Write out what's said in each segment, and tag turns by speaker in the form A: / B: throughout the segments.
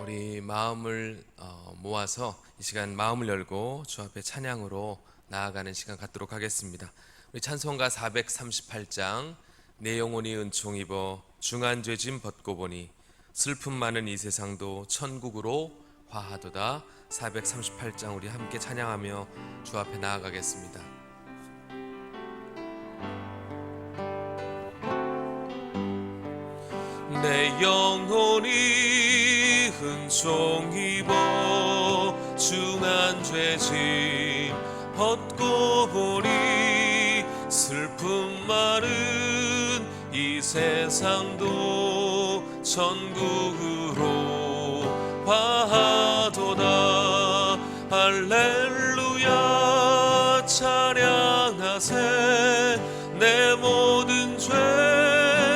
A: 우리 마음을 모아서 이 시간 마음을 열고 주 앞에 찬양으로 나아가는 시간 갖도록 하겠습니다. 우리 찬송가 438장 내 영혼이 은총 입어 중한 죄짐 벗고 보니 슬픔 많은 이 세상도 천국으로 화하도다. 438장 우리 함께 찬양하며 주 앞에 나아가겠습니다. 내 영혼이 은총 입어 중한 죄짐 벗고 보니 슬픔 많은 이 세상도 천국으로 화하도다. 할렐루야 찬양하세. 내 모든 죄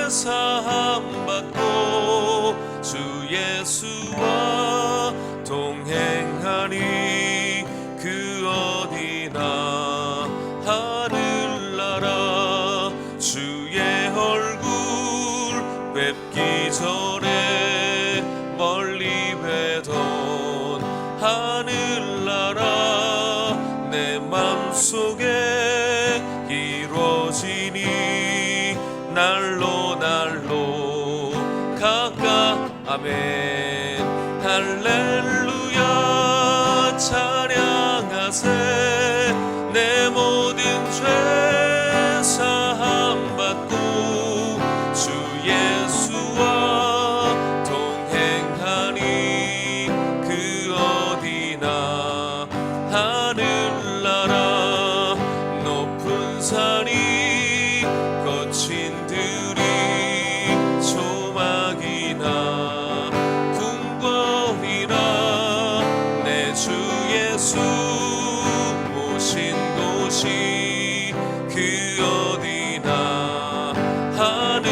A: 사함 받고 주 예수와 동행하니 그 어디나 하늘나라 주의 얼굴 뵙기 전에 멀리 뵈던 하늘나라 내 맘속에 이루어지니 날로 날로 가까. 아멘. 할렐루야 찬양하세. 내 모든 죄 사함 받고 주 예수와 동행하니 그 어디나 하늘나라 높은 산이 거친 들이 조막이나 궁궐이나 내 주 예수 모신 곳이 그 어디나 하늘.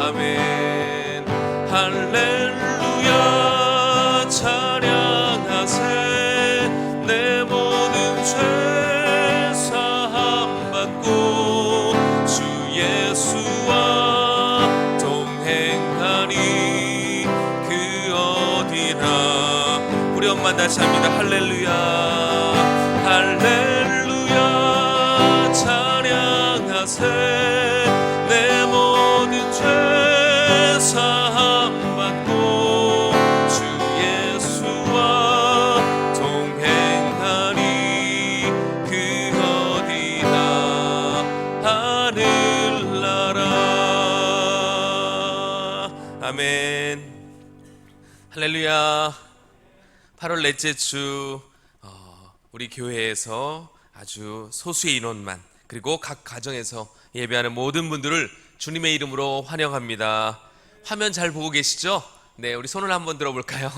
A: 아멘. 할렐루야 찬양하세. 내 모든 죄 사함 받고 주 예수와 동행하니 그 어디나. 우리 엄마 다시 합니다. 할렐루야 할렐루야 찬양하세. 내 모든 죄 사함 받고 주 예수와 동행하니 그 어디나 하늘나라. 아멘. 할렐루야. 8월 넷째 주 우리 교회에서 아주 소수의 인원만 그리고 각 가정에서 예배하는 모든 분들을 주님의 이름으로 환영합니다. 화면 잘 보고 계시죠? 네, 우리 손을 한번 들어볼까요?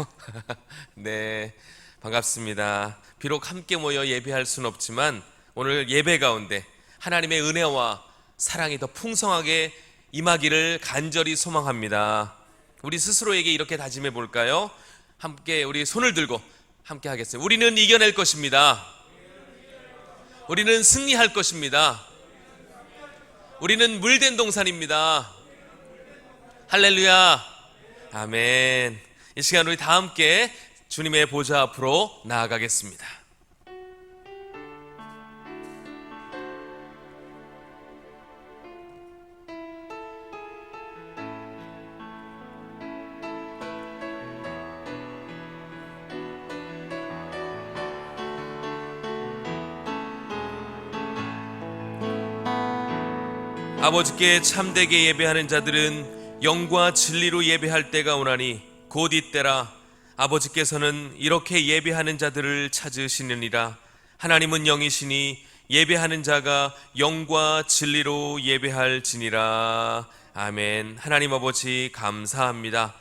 A: 네, 반갑습니다. 비록 함께 모여 예배할 수는 없지만 오늘 예배 가운데 하나님의 은혜와 사랑이 더 풍성하게 임하기를 간절히 소망합니다. 우리 스스로에게 이렇게 다짐해 볼까요? 함께 우리 손을 들고 함께 하겠어요. 우리는 이겨낼 것입니다. 우리는 승리할 것입니다. 우리는 물된 동산입니다. 할렐루야. 아멘. 이 시간 우리 다 함께 주님의 보좌 앞으로 나아가겠습니다. 아버지께 참되게 예배하는 자들은 영과 진리로 예배할 때가 오나니 곧 이때라. 아버지께서는 이렇게 예배하는 자들을 찾으시느니라. 하나님은 영이시니 예배하는 자가 영과 진리로 예배할지니라. 아멘. 하나님 아버지 감사합니다.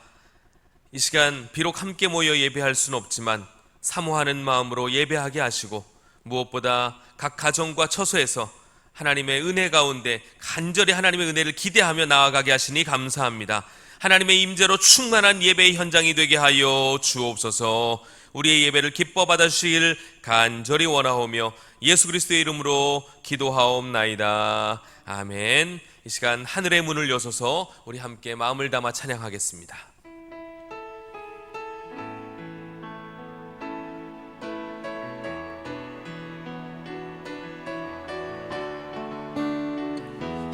A: 이 시간 비록 함께 모여 예배할 수는 없지만 사모하는 마음으로 예배하게 하시고 무엇보다 각 가정과 처소에서 하나님의 은혜 가운데 간절히 하나님의 은혜를 기대하며 나아가게 하시니 감사합니다. 하나님의 임재로 충만한 예배의 현장이 되게 하여 주옵소서. 우리의 예배를 기뻐 받아주시길 간절히 원하오며 예수 그리스도의 이름으로 기도하옵나이다. 아멘. 이 시간 하늘의 문을 여소서 우리 함께 마음을 담아 찬양하겠습니다.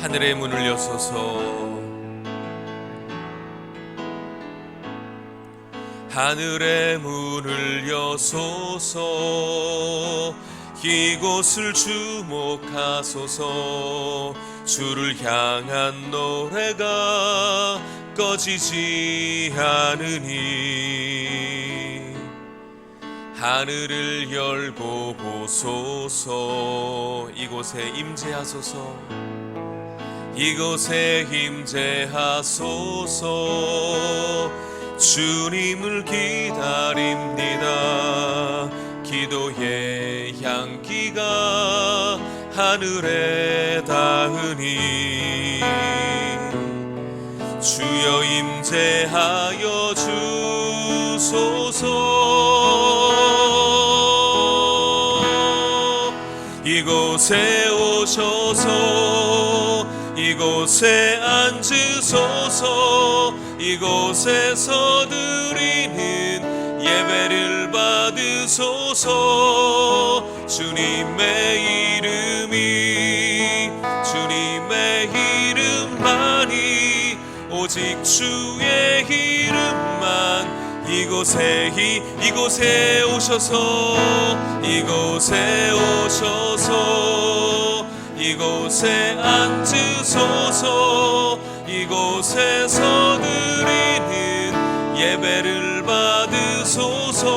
A: 하늘의 문을 여소서. 하늘의 문을 여소서. 이곳을 주목하소서. 주를 향한 노래가 꺼지지 않으니 하늘을 열고 보소서. 이곳에 임재하소서. 이곳에 임재하소서. 주님을 기다립니다. 기도의 향기가 하늘에 닿으니 주여 임재하여 주소서. 이곳에 오셔서 이곳에 앉으소서. 이곳에서 드리는 예배를 받으소서. 주님의 이름만이 오직 주의 이름만. 이곳에 오셔서 이곳에 오셔서 이곳에 앉으소서. 이곳에서 드리는 예배를 받으소서.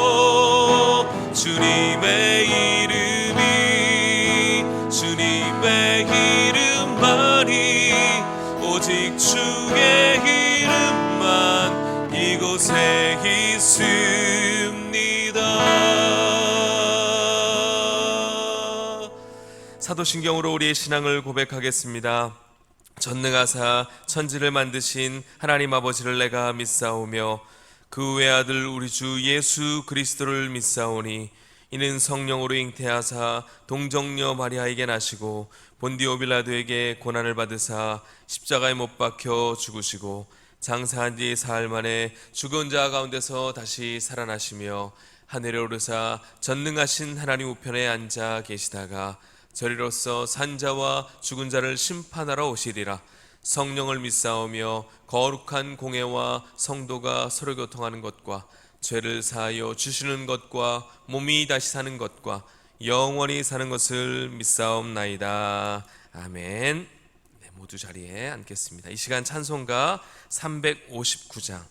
A: 주님의 이름만이 오직 주의 이름만 이곳에 있습니다. 사도신경으로 우리의 신앙을 고백하겠습니다. 전능하사 천지를 만드신 하나님 아버지를 내가 믿사오며 그 외아들 우리 주 예수 그리스도를 믿사오니 이는 성령으로 잉태하사 동정녀 마리아에게 나시고 본디오 빌라도에게 고난을 받으사 십자가에 못 박혀 죽으시고 장사한 뒤 사흘 만에 죽은 자 가운데서 다시 살아나시며 하늘에 오르사 전능하신 하나님 우편에 앉아 계시다가 저리로서 산자와 죽은 자를 심판하러 오시리라. 성령을 믿사오며 거룩한 공회와 성도가 서로 교통하는 것과 죄를 사하여 주시는 것과 몸이 다시 사는 것과 영원히 사는 것을 믿사옵나이다. 아멘. 네, 모두 자리에 앉겠습니다. 이 시간 찬송가 359장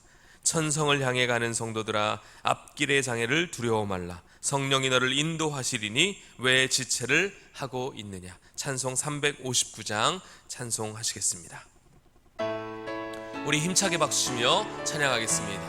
A: 천성을 향해 가는 성도들아 앞길의 장애를 두려워 말라. 성령이 너를 인도하시리니 왜 지체를 하고 있느냐. 찬송 359장 찬송하시겠습니다. 우리 힘차게 박수치며 찬양하겠습니다.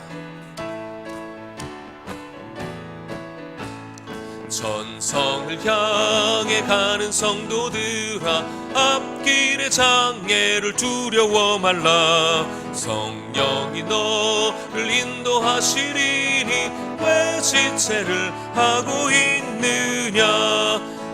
A: 천성을 향해 가는 성도들아 앞길의 장애를 두려워 말라. 성령이 너를 인도하시리니 왜 지체를 하고 있느냐.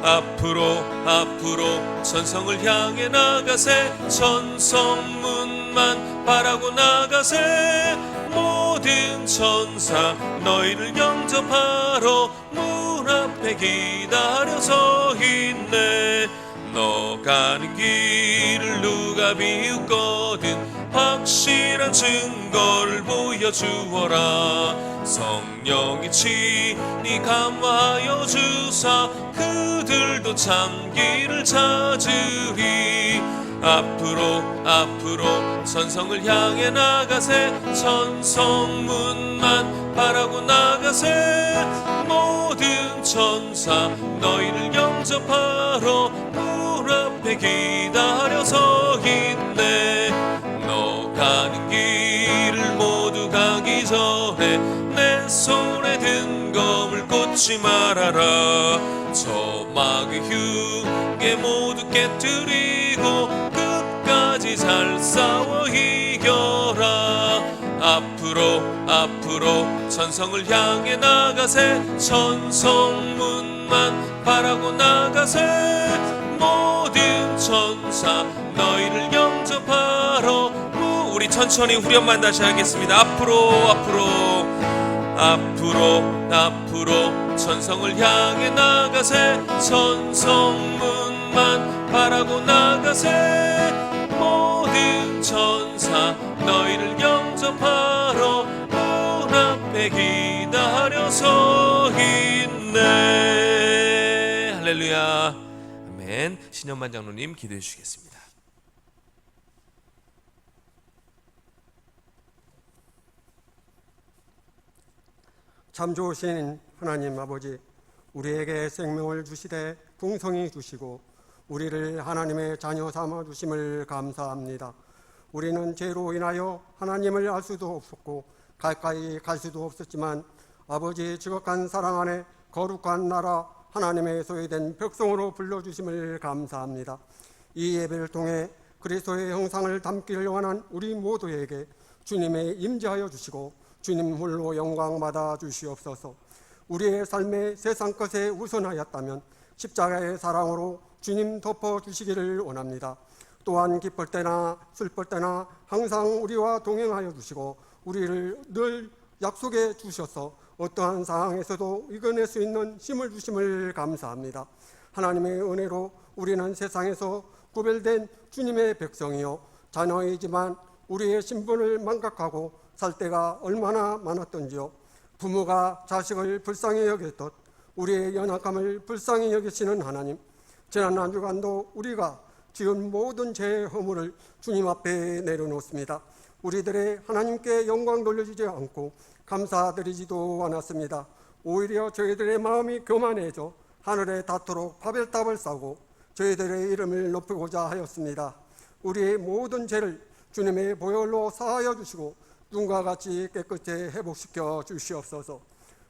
A: 앞으로 천성을 향해 나가세. 천성문만 바라고 나가세. 모든 천사 너희를 영접하러 문 앞에 기다려 서 있네. 너 가는 길을 누가 비웃거든 확실한 증거를 보여주어라. 성령이 친히 감화하여 주사 그들도 참 길을 찾으리. 앞으로 천성을 향해 나가세. 천성문만 바라고 나가세. 모든 천사 너희를 영접하러 문 앞에 기다려 서 있네. 너 가는 길을 모두 가기 전에 내 손에 든 검을 꽂지 말아라. 저 마귀 흉에 모두 깨뜨리고 끝까지 잘 싸워 이겨라. 앞으로 천성을 향해 나가세. 천성문만 바라고 나가세. 모든 천사 너희를 영접하러. 우리 천천히 후렴만 다시 하겠습니다. 앞으로 천성을 향해 나가세. 천성문만 바라고 나가세. 천사 너희를 영접하러 문 앞에 기다려 서 있네. 할렐루야. 아멘. 신현만 장로님 기도해 주시겠습니다.
B: 참 좋으신 하나님 아버지, 우리에게 생명을 주시되 풍성히 주시고 우리를 하나님의 자녀 삼아 주심을 감사합니다. 우리는 죄로 인하여 하나님을 알 수도 없었고 가까이 갈 수도 없었지만 아버지의 지극한 사랑 안에 거룩한 나라 하나님의 소유된 백성으로 불러주심을 감사합니다. 이 예배를 통해 그리스도의 형상을 담기를 원한 우리 모두에게 주님의 임재하여 주시고 주님 홀로 영광 받아 주시옵소서. 우리의 삶에 세상 것에 우선하였다면 십자가의 사랑으로 주님 덮어주시기를 원합니다. 또한 기쁠 때나 슬플 때나 항상 우리와 동행하여 주시고 우리를 늘 약속해 주셔서 어떠한 상황에서도 이겨낼 수 있는 힘을 주심을 감사합니다. 하나님의 은혜로 우리는 세상에서 구별된 주님의 백성이요 자녀이지만 우리의 신분을 망각하고 살 때가 얼마나 많았던지요. 부모가 자식을 불쌍히 여겼듯 우리의 연약함을 불쌍히 여기시는 하나님, 지난 한 주간도 우리가 지은 모든 죄의 허물을 주님 앞에 내려놓습니다. 우리들의 하나님께 영광 돌려주지 않고 감사드리지도 않았습니다. 오히려 저희들의 마음이 교만해져 하늘에 닿도록 바벨탑을 쌓고 저희들의 이름을 높이고자 하였습니다. 우리의 모든 죄를 주님의 보혈로 사하여 주시고 눈과 같이 깨끗이 회복시켜 주시옵소서.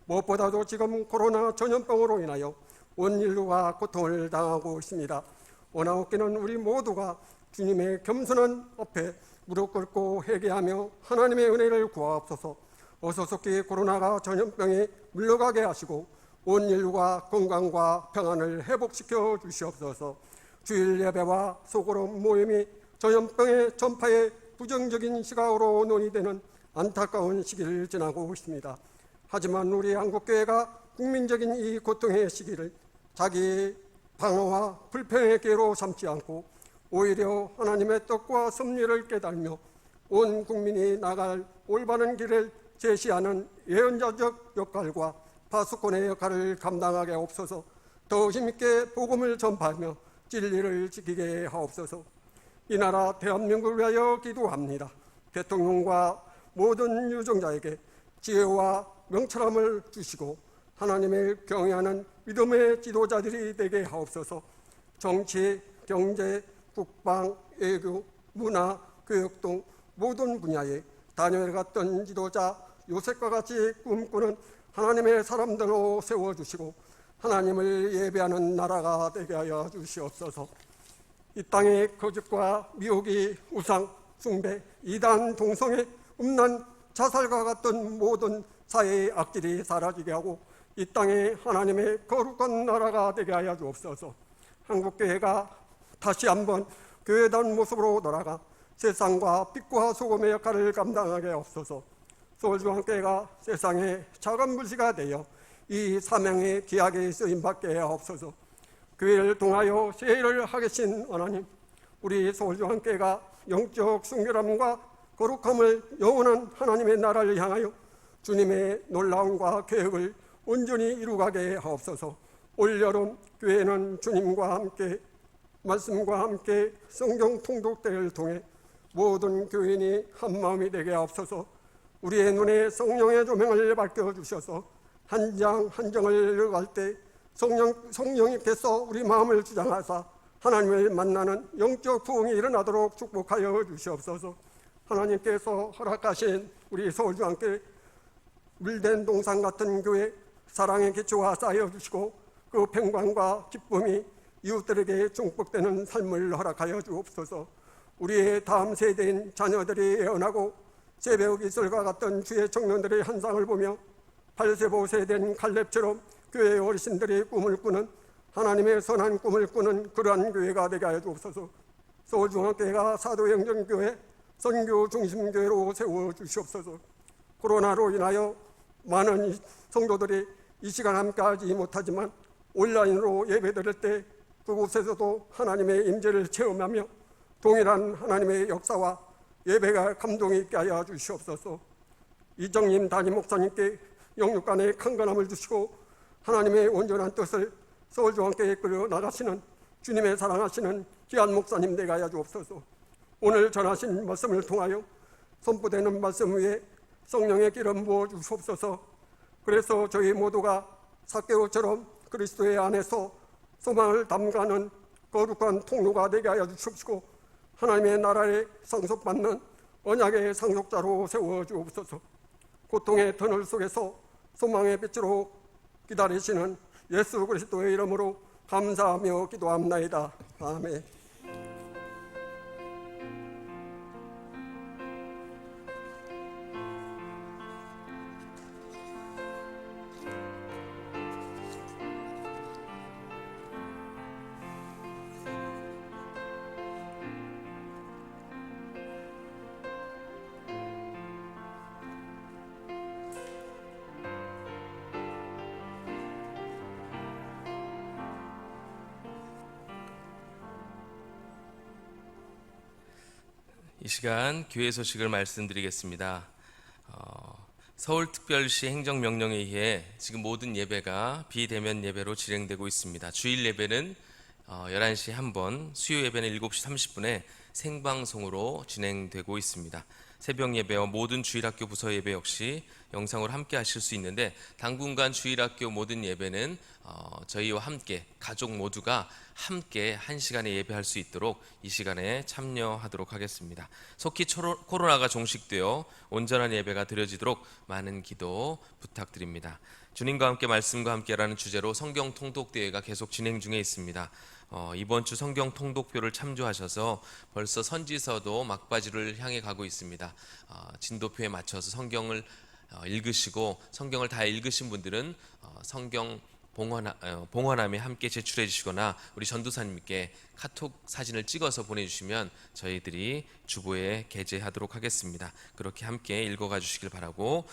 B: 무엇보다도 지금 코로나 전염병으로 인하여 온 인류가 고통을 당하고 있습니다. 원하옵기는 우리 모두가 주님의 겸손한 앞에 무릎 꿇고 회개하며 하나님의 은혜를 구하옵소서. 어서 속히 코로나가 전염병이 물러가게 하시고 온 인류가 건강과 평안을 회복시켜 주시옵소서. 주일 예배와 소그룹 모임이 전염병의 전파에 부정적인 시각으로 논의되는 안타까운 시기를 지나고 있습니다. 하지만 우리 한국교회가 국민적인 이 고통의 시기를 자기 방어와 불평의 기회로 삼지 않고 오히려 하나님의 뜻과 섭리를 깨달으며 온 국민이 나갈 올바른 길을 제시하는 예언자적 역할과 파수꾼의 역할을 감당하게 하옵소서. 더 힘있게 복음을 전파하며 진리를 지키게 하옵소서. 이 나라 대한민국을 위하여 기도합니다. 대통령과 모든 유정자에게 지혜와 명철함을 주시고 하나님을 경외하는 믿음의 지도자들이 되게 하옵소서. 정치, 경제, 국방, 외교, 문화, 교육 등 모든 분야에 다니엘 같은 지도자 요셉과 같이 꿈꾸는 하나님의 사람들로 세워주시고 하나님을 예배하는 나라가 되게 하여 주시옵소서. 이 땅의 거짓과 미혹이 우상, 숭배, 이단, 동성애, 음란, 자살과 같은 모든 사회의 악질이 사라지게 하고 이 땅에 하나님의 거룩한 나라가 되게 하여 주옵소서. 한국교회가 다시 한번 교회다운 모습으로 돌아가 세상과 빛과 소금의 역할을 감당하게 하옵소서. 서울중앙교회가 세상의 작은 불씨가 되어 이 사명에 귀하게 쓰임받게 하옵소서. 교회를 통하여 세일을 하겠신 하나님, 우리 서울중앙교회가 영적 순결함과 거룩함을 영원한 하나님의 나라를 향하여 주님의 놀라움과 계획을 온전히 이루가게 하옵소서. 올여름 교회는 주님과 함께 말씀과 함께 성경 통독대회를 통해 모든 교인이 한마음이 되게 하옵소서. 우리의 눈에 성령의 조명을 밝혀주셔서 한 장 한 장을 읽어갈 때 성령님께서 우리 마음을 주장하사 하나님을 만나는 영적 부흥이 일어나도록 축복하여 주시옵소서. 하나님께서 허락하신 우리 서울중앙교회 물된 동산 같은 교회 사랑의 기초가 쌓여주시고 그 평강과 기쁨이 이웃들에게 중복되는 삶을 허락하여 주옵소서. 우리의 다음 세대인 자녀들이 애원하고 새벽 이슬과 같은 주의 청년들의 환상을 보며 8세보 세대인 칼렙처럼 교회의 어르신들이 꿈을 꾸는 하나님의 선한 꿈을 꾸는 그러한 교회가 되게 하여 주옵소서. 서울중앙교회가 사도행정교회 선교 중심교회로 세워주시옵소서. 코로나로 인하여 많은 성도들이 이 시간 함께하지 못하지만 온라인으로 예배드릴 때 그곳에서도 하나님의 임재를 체험하며 동일한 하나님의 역사와 예배가 감동이 있게 하여 주시옵소서. 이정님 담임 목사님께 영육간의 강건함을 주시고 하나님의 온전한 뜻을 서울중앙교회에 이끌어 나가시는 주님의 사랑하시는 귀한 목사님 되게 하여 주옵소서. 오늘 전하신 말씀을 통하여 선포되는 말씀 위에 성령의 기름 부어 주시옵소서. 그래서 저희 모두가 삭개오처럼 그리스도의 안에서 소망을 담가는 거룩한 통로가 되게 하여 주시옵시고 하나님의 나라에 상속받는 언약의 상속자로 세워 주옵소서. 고통의 터널 속에서 소망의 빛으로 기다리시는 예수 그리스도의 이름으로 감사하며 기도합나이다. 아멘.
A: 이 시간 교회 소식을 말씀드리겠습니다. 서울특별시 행정명령에 의해 지금 모든 예배가 비대면 예배로 진행되고 있습니다. 주일 예배는 11시에 한 번, 수요 예배는 7시 30분에 생방송으로 진행되고 있습니다. 새벽 예배와 모든 주일학교 부서 예배 역시 영상으로 함께 하실 수 있는데, 당분간 주일학교 모든 예배는 저희와 함께 가족 모두가 함께 한 시간에 예배할 수 있도록 이 시간에 참여하도록 하겠습니다. 속히 코로나가 종식되어 온전한 예배가 드려지도록 많은 기도 부탁드립니다. 주님과 함께 말씀과 함께라는 주제로 성경 통독대회가 계속 진행 중에 있습니다. 이번 주 성경 통독표를 참조하셔서 벌써 선지서도 막바지를 향해 가고 있습니다. 진도표에 맞춰서 성경을 읽으시고 성경을 다 읽으신 분들은 성경 봉헌함에 함께 제출해 주시거나 우리 전도사님께 카톡 사진을 찍어서 보내주시면 저희들이 주보에 게재하도록 하겠습니다. 그렇게 함께 읽어가 주시길 바라고,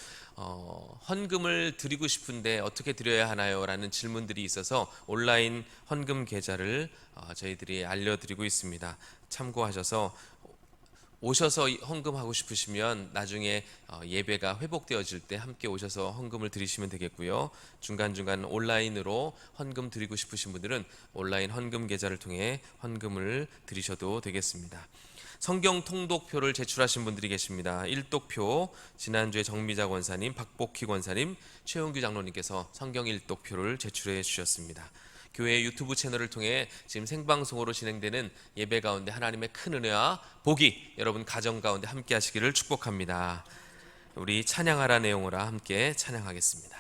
A: 헌금을 드리고 싶은데 어떻게 드려야 하나요? 라는 질문들이 있어서 온라인 헌금 계좌를 저희들이 알려드리고 있습니다. 참고하셔서 오셔서 헌금하고 싶으시면 나중에 예배가 회복되어질 때 함께 오셔서 헌금을 드리시면 되겠고요. 중간중간 온라인으로 헌금 드리고 싶으신 분들은 온라인 헌금 계좌를 통해 헌금을 드리셔도 되겠습니다. 성경 통독표를 제출하신 분들이 계십니다. 1독표 지난주에 정미자 권사님, 박복희 권사님, 최용규 장로님께서 성경 1독표를 제출해 주셨습니다. 교회 유튜브 채널을 통해 지금 생방송으로 진행되는 예배 가운데 하나님의 큰 은혜와 복이 여러분 가정 가운데 함께 하시기를 축복합니다. 우리 찬양하라 내용으로 함께 찬양하겠습니다.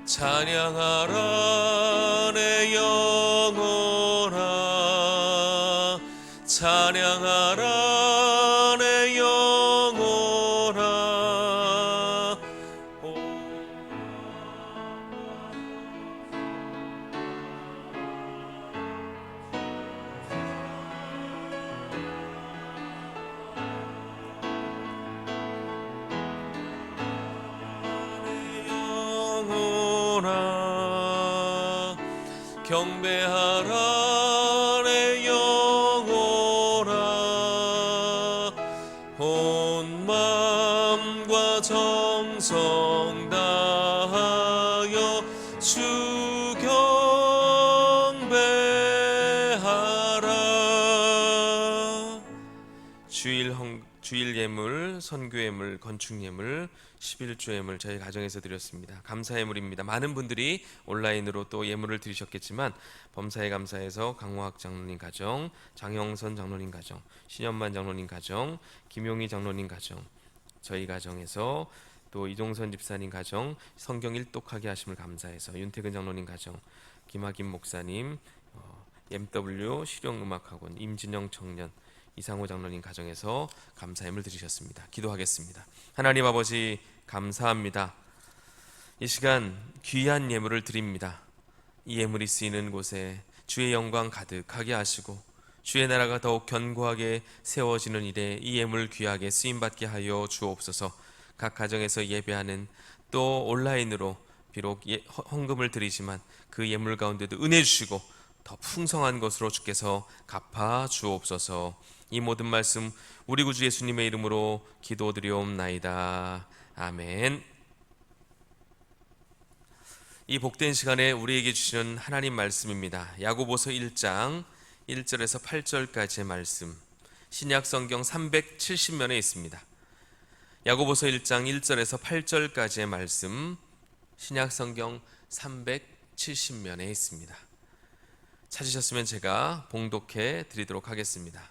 A: 찬양하라 내 영혼아, 찬양하라 내 영혼아. 영혼아 경배하라 내 영혼아, 온 마음과 정성 다하여 주 경배하라. 주일 예물, 선교 예물, 건축 예물, 11조 예물 저희 가정에서 드렸습니다. 감사 예물입니다. 많은 분들이 온라인으로 또 예물을 드리셨겠지만 범사에 감사해서 강호학 장로님 가정, 장영선 장로님 가정, 신현만 장로님 가정, 김용희 장로님 가정, 저희 가정에서 또 이동선 집사님 가정 성경 일독하게 하심을 감사해서 윤태근 장로님 가정, 김학임 목사님, MW 실용음악학원, 임진영 청년, 이상호 장로님 가정에서 감사 예물 드리셨습니다. 기도하겠습니다. 하나님 아버지 감사합니다. 이 시간 귀한 예물을 드립니다. 이 예물이 쓰이는 곳에 주의 영광 가득하게 하시고 주의 나라가 더욱 견고하게 세워지는 일에 이 예물 귀하게 쓰임받게 하여 주옵소서. 각 가정에서 예배하는 또 온라인으로 비록 헌금을 드리지만 그 예물 가운데도 은혜 주시고 더 풍성한 것으로 주께서 갚아 주옵소서. 이 모든 말씀 우리 구주 예수님의 이름으로 기도드리옵나이다. 아멘. 이 복된 시간에 우리에게 주시는 하나님 말씀입니다. 야고보서 1장 1절에서 8절까지의 말씀, 신약 성경 370면에 있습니다. 야고보서 1장 1절에서 8절까지의 말씀, 신약 성경 370면에 있습니다. 찾으셨으면 제가 봉독해 드리도록 하겠습니다.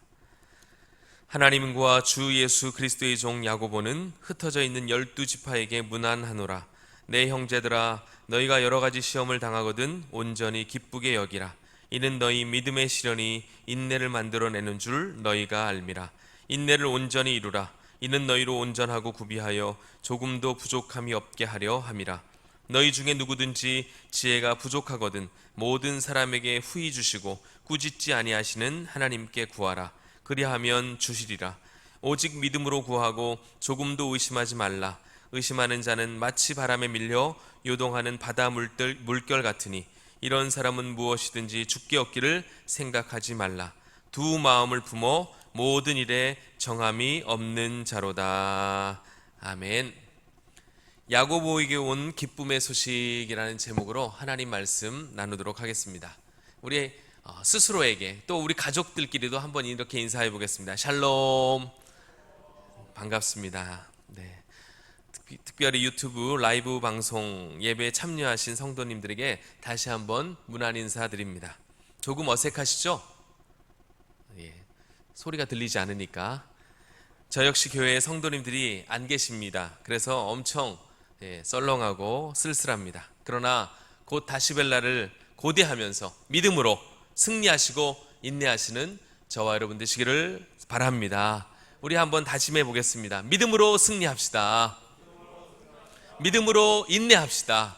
A: 하나님과 주 예수 그리스도의 종 야고보는 흩어져 있는 12지파에게 문안하노라. 내 형제들아, 너희가 여러 가지 시험을 당하거든 온전히 기쁘게 여기라. 이는 너희 믿음의 시련이 인내를 만들어내는 줄 너희가 알미라. 인내를 온전히 이루라. 이는 너희로 온전하고 구비하여 조금도 부족함이 없게 하려 함이라. 너희 중에 누구든지 지혜가 부족하거든 모든 사람에게 후히 주시고 꾸짖지 아니하시는 하나님께 구하라. 그리하면 주시리라. 오직 믿음으로 구하고 조금도 의심하지 말라. 의심하는 자는 마치 바람에 밀려 요동하는 바다 물결 같으니 이런 사람은 무엇이든지 죽게 얻기를 생각하지 말라. 두 마음을 품어 모든 일에 정함이 없는 자로다. 아멘. 야고보에게 온 기쁨의 소식이라는 제목으로 하나님 말씀 나누도록 하겠습니다. 우리 스스로에게 또 우리 가족들끼리도 한번 이렇게 인사해 보겠습니다. 샬롬. 반갑습니다. 네. 특별히 유튜브 라이브 방송 예배에 참여하신 성도님들에게 다시 한번 문안 인사드립니다. 조금 어색하시죠? 예. 소리가 들리지 않으니까. 저 역시 교회에 성도님들이 안 계십니다. 그래서 엄청 썰렁하고 쓸쓸합니다. 그러나 곧 다시벨라를 고대하면서 믿음으로 승리하시고 인내하시는 저와 여러분 되시기를 바랍니다. 우리 한번 다짐해 보겠습니다. 믿음으로 승리합시다. 믿음으로 인내합시다.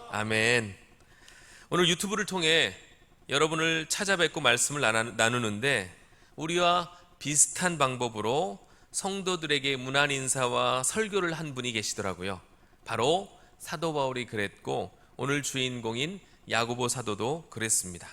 A: 아멘. 오늘 유튜브를 통해 여러분을 찾아뵙고 말씀을 나누는데 우리와 비슷한 방법으로 성도들에게 문안 인사와 설교를 한 분이 계시더라고요. 바로 사도 바울이 그랬고 오늘 주인공인 야고보 사도도 그랬습니다.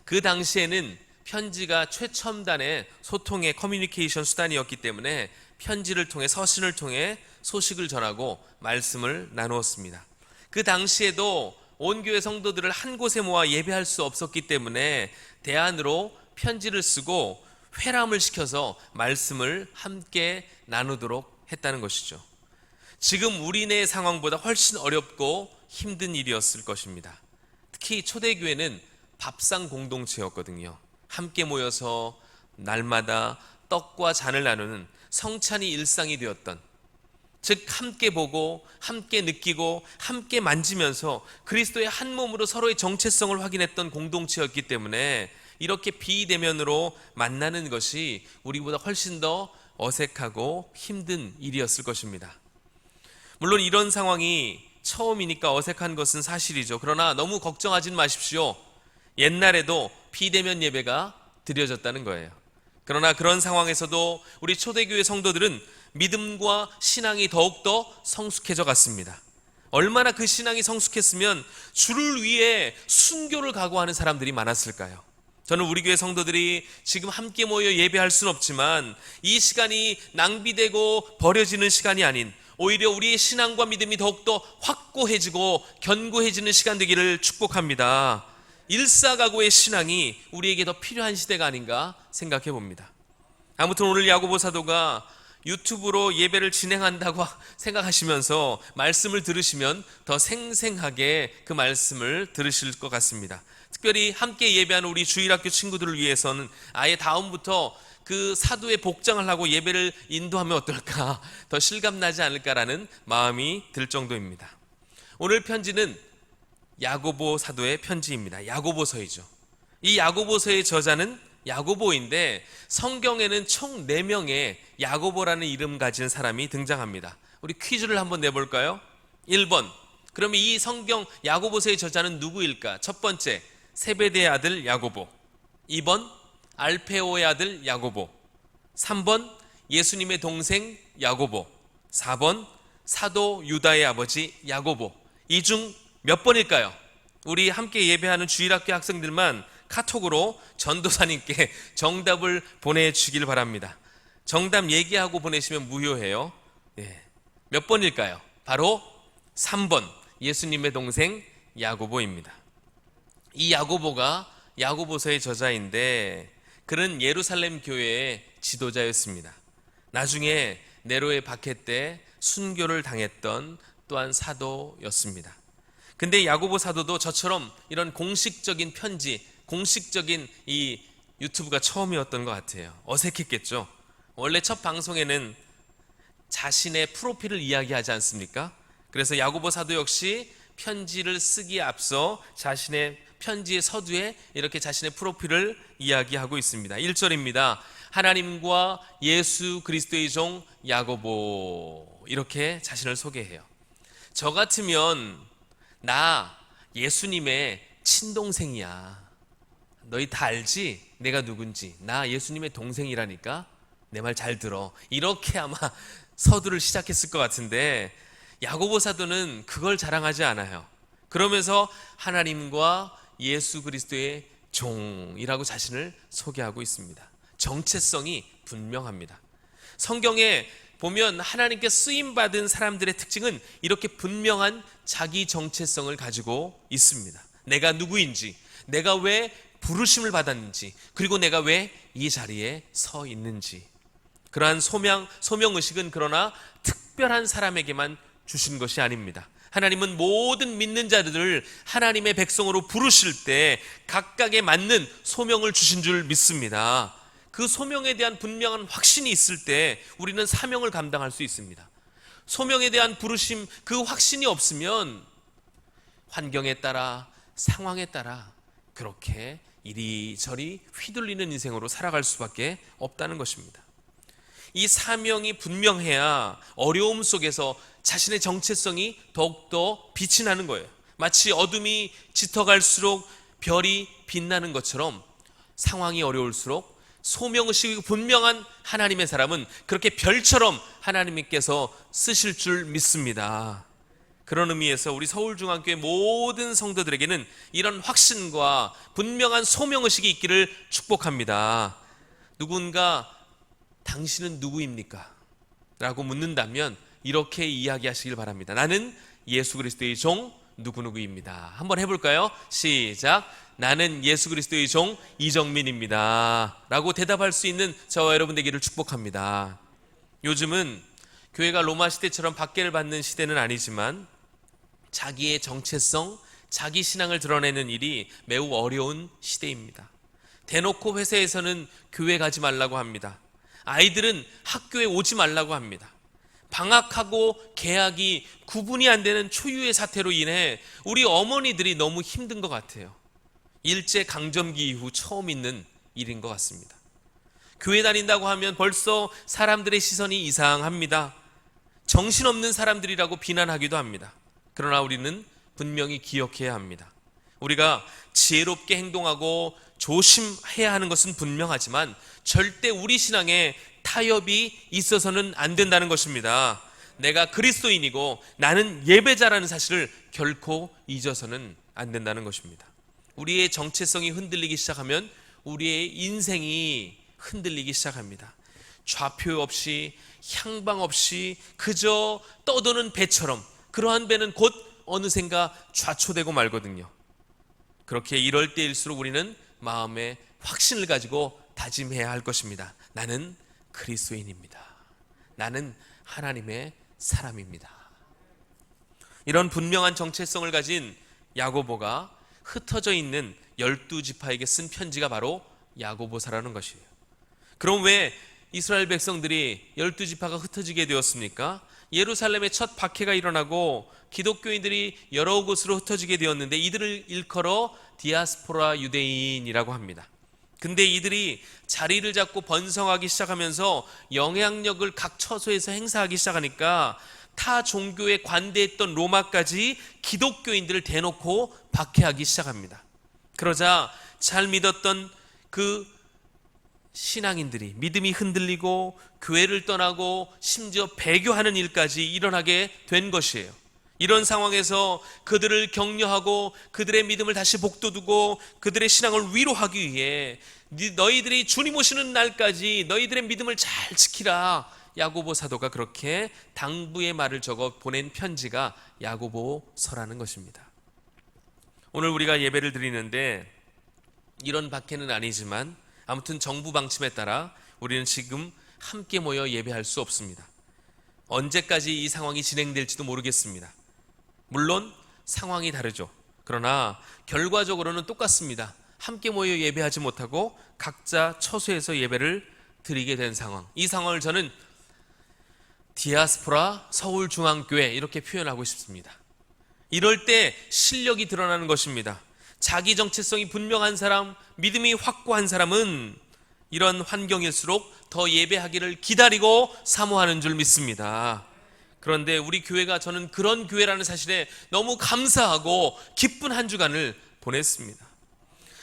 A: 그 당시에는 편지가 최첨단의 소통의 커뮤니케이션 수단이었기 때문에 편지를 통해 서신을 통해 소식을 전하고 말씀을 나누었습니다. 그 당시에도 온 교회 성도들을 한 곳에 모아 예배할 수 없었기 때문에 대안으로 편지를 쓰고 회람을 시켜서 말씀을 함께 나누도록 했다는 것이죠. 지금 우리네 상황보다 훨씬 어렵고 힘든 일이었을 것입니다. 특히 초대교회는 밥상 공동체였거든요. 함께 모여서 날마다 떡과 잔을 나누는 성찬이 일상이 되었던, 즉 함께 보고 함께 느끼고 함께 만지면서 그리스도의 한 몸으로 서로의 정체성을 확인했던 공동체였기 때문에 이렇게 비대면으로 만나는 것이 우리보다 훨씬 더 어색하고 힘든 일이었을 것입니다. 물론 이런 상황이 처음이니까 어색한 것은 사실이죠. 그러나 너무 걱정하진 마십시오. 옛날에도 비대면 예배가 드려졌다는 거예요. 그러나 그런 상황에서도 우리 초대교회 성도들은 믿음과 신앙이 더욱더 성숙해져 갔습니다. 얼마나 그 신앙이 성숙했으면 주를 위해 순교를 각오하는 사람들이 많았을까요? 저는 우리 교회 성도들이 지금 함께 모여 예배할 수는 없지만 이 시간이 낭비되고 버려지는 시간이 아닌 오히려 우리의 신앙과 믿음이 더욱더 확고해지고 견고해지는 시간 되기를 축복합니다. 일사각오의 신앙이 우리에게 더 필요한 시대가 아닌가 생각해 봅니다. 아무튼 오늘 야고보 사도가 유튜브로 예배를 진행한다고 생각하시면서 말씀을 들으시면 더 생생하게 그 말씀을 들으실 것 같습니다. 특별히 함께 예배하는 우리 주일학교 친구들을 위해서는 아예 다음부터 그 사도의 복장을 하고 예배를 인도하면 어떨까, 더 실감나지 않을까라는 마음이 들 정도입니다. 오늘 편지는 야고보 사도의 편지입니다. 야고보서이죠. 이 야고보서의 저자는 야고보인데 성경에는 총 4명의 야고보라는 이름 가진 사람이 등장합니다. 우리 퀴즈를 한번 내볼까요? 1번, 그러면 이 성경 야고보서의 저자는 누구일까? 첫 번째, 세베대의 아들 야고보. 2번, 알페오의 아들 야고보. 3번, 예수님의 동생 야고보. 4번 사도 유다의 아버지 야고보. 이 중 몇 번일까요? 우리 함께 예배하는 주일학교 학생들만 카톡으로 전도사님께 정답을 보내주길 바랍니다. 정답 얘기하고 보내시면 무효해요. 몇 번일까요? 바로 3번 예수님의 동생 야고보입니다. 이 야고보가 야고보서의 저자인데 그는 예루살렘 교회의 지도자였습니다. 나중에 네로의 박해 때 순교를 당했던 또한 사도였습니다. 근데 야고보 사도도 저처럼 이런 공식적인 편지, 공식적인 이 유튜브가 처음이었던 것 같아요. 어색했겠죠. 원래 첫 방송에는 자신의 프로필을 이야기하지 않습니까? 그래서 야고보 사도 역시 편지를 쓰기에 앞서 자신의 편지의 서두에 이렇게 자신의 프로필을 이야기하고 있습니다. 1절입니다. 하나님과 예수 그리스도의 종 야고보, 이렇게 자신을 소개해요. 저 같으면 나 예수님의 친동생이야. 너희 다 알지? 내가 누군지. 나 예수님의 동생이라니까. 내 말 잘 들어. 이렇게 아마 서두를 시작했을 것 같은데 야고보 사도는 그걸 자랑하지 않아요. 그러면서 하나님과 예수 그리스도의 종이라고 자신을 소개하고 있습니다. 정체성이 분명합니다. 성경에 보면 하나님께 쓰임받은 사람들의 특징은 이렇게 분명한 자기 정체성을 가지고 있습니다. 내가 누구인지, 내가 왜 부르심을 받았는지, 그리고 내가 왜 이 자리에 서 있는지. 그러한 소명의식은 그러나 특별한 사람에게만 주신 것이 아닙니다. 하나님은 모든 믿는 자들을 하나님의 백성으로 부르실 때 각각에 맞는 소명을 주신 줄 믿습니다. 그 소명에 대한 분명한 확신이 있을 때 우리는 사명을 감당할 수 있습니다. 소명에 대한 부르심, 그 확신이 없으면 환경에 따라, 상황에 따라 그렇게 이리저리 휘둘리는 인생으로 살아갈 수밖에 없다는 것입니다. 이 사명이 분명해야 어려움 속에서 자신의 정체성이 더욱더 빛이 나는 거예요. 마치 어둠이 짙어갈수록 별이 빛나는 것처럼 상황이 어려울수록 소명의식이 분명한 하나님의 사람은 그렇게 별처럼 하나님께서 쓰실 줄 믿습니다. 그런 의미에서 우리 서울중앙교회 모든 성도들에게는 이런 확신과 분명한 소명의식이 있기를 축복합니다. 누군가 당신은 누구입니까? 라고 묻는다면 이렇게 이야기하시길 바랍니다. 나는 예수 그리스도의 종 누구누구입니다. 한번 해볼까요? 시작. 나는 예수 그리스도의 종 이정민입니다. 라고 대답할 수 있는 저와 여러분 되기를 축복합니다. 요즘은 교회가 로마 시대처럼 박해를 받는 시대는 아니지만 자기의 정체성, 자기 신앙을 드러내는 일이 매우 어려운 시대입니다. 대놓고 회사에서는 교회 가지 말라고 합니다. 아이들은 학교에 오지 말라고 합니다. 방학하고 개학이 구분이 안 되는 초유의 사태로 인해 우리 어머니들이 너무 힘든 것 같아요. 일제강점기 이후 처음 있는 일인 것 같습니다. 교회 다닌다고 하면 벌써 사람들의 시선이 이상합니다. 정신없는 사람들이라고 비난하기도 합니다. 그러나 우리는 분명히 기억해야 합니다. 우리가 지혜롭게 행동하고 조심해야 하는 것은 분명하지만 절대 우리 신앙에 타협이 있어서는 안 된다는 것입니다. 내가 그리스도인이고 나는 예배자라는 사실을 결코 잊어서는 안 된다는 것입니다. 우리의 정체성이 흔들리기 시작하면 우리의 인생이 흔들리기 시작합니다. 좌표 없이 향방 없이 그저 떠도는 배처럼 그러한 배는 곧 어느샌가 좌초되고 말거든요. 그렇게 이럴 때일수록 우리는 마음에 확신을 가지고 다짐해야 할 것입니다. 나는 그리스도인입니다. 나는 하나님의 사람입니다. 이런 분명한 정체성을 가진 야고보가 흩어져 있는 12지파에게 쓴 편지가 바로 야고보서라는 것이에요. 그럼 왜 이스라엘 백성들이 12지파가 흩어지게 되었습니까? 예루살렘에 첫 박해가 일어나고 기독교인들이 여러 곳으로 흩어지게 되었는데 이들을 일컬어 디아스포라 유대인이라고 합니다. 근데 이들이 자리를 잡고 번성하기 시작하면서 영향력을 각 처소에서 행사하기 시작하니까 타 종교에 관대했던 로마까지 기독교인들을 대놓고 박해하기 시작합니다. 그러자 잘 믿었던 그 신앙인들이 믿음이 흔들리고 교회를 떠나고 심지어 배교하는 일까지 일어나게 된 것이에요. 이런 상황에서 그들을 격려하고 그들의 믿음을 다시 복돋우고 그들의 신앙을 위로하기 위해 너희들이 주님 오시는 날까지 너희들의 믿음을 잘 지키라, 야고보 사도가 그렇게 당부의 말을 적어 보낸 편지가 야고보서라는 것입니다. 오늘 우리가 예배를 드리는데 이런 박해는 아니지만 아무튼 정부 방침에 따라 우리는 지금 함께 모여 예배할 수 없습니다. 언제까지 이 상황이 진행될지도 모르겠습니다. 물론 상황이 다르죠. 그러나 결과적으로는 똑같습니다. 함께 모여 예배하지 못하고 각자 처소에서 예배를 드리게 된 상황. 이 상황을 저는 디아스포라 서울중앙교회 이렇게 표현하고 싶습니다. 이럴 때 실력이 드러나는 것입니다. 자기 정체성이 분명한 사람, 믿음이 확고한 사람은 이런 환경일수록 더 예배하기를 기다리고 사모하는 줄 믿습니다. 그런데 우리 교회가 저는 그런 교회라는 사실에 너무 감사하고 기쁜 한 주간을 보냈습니다.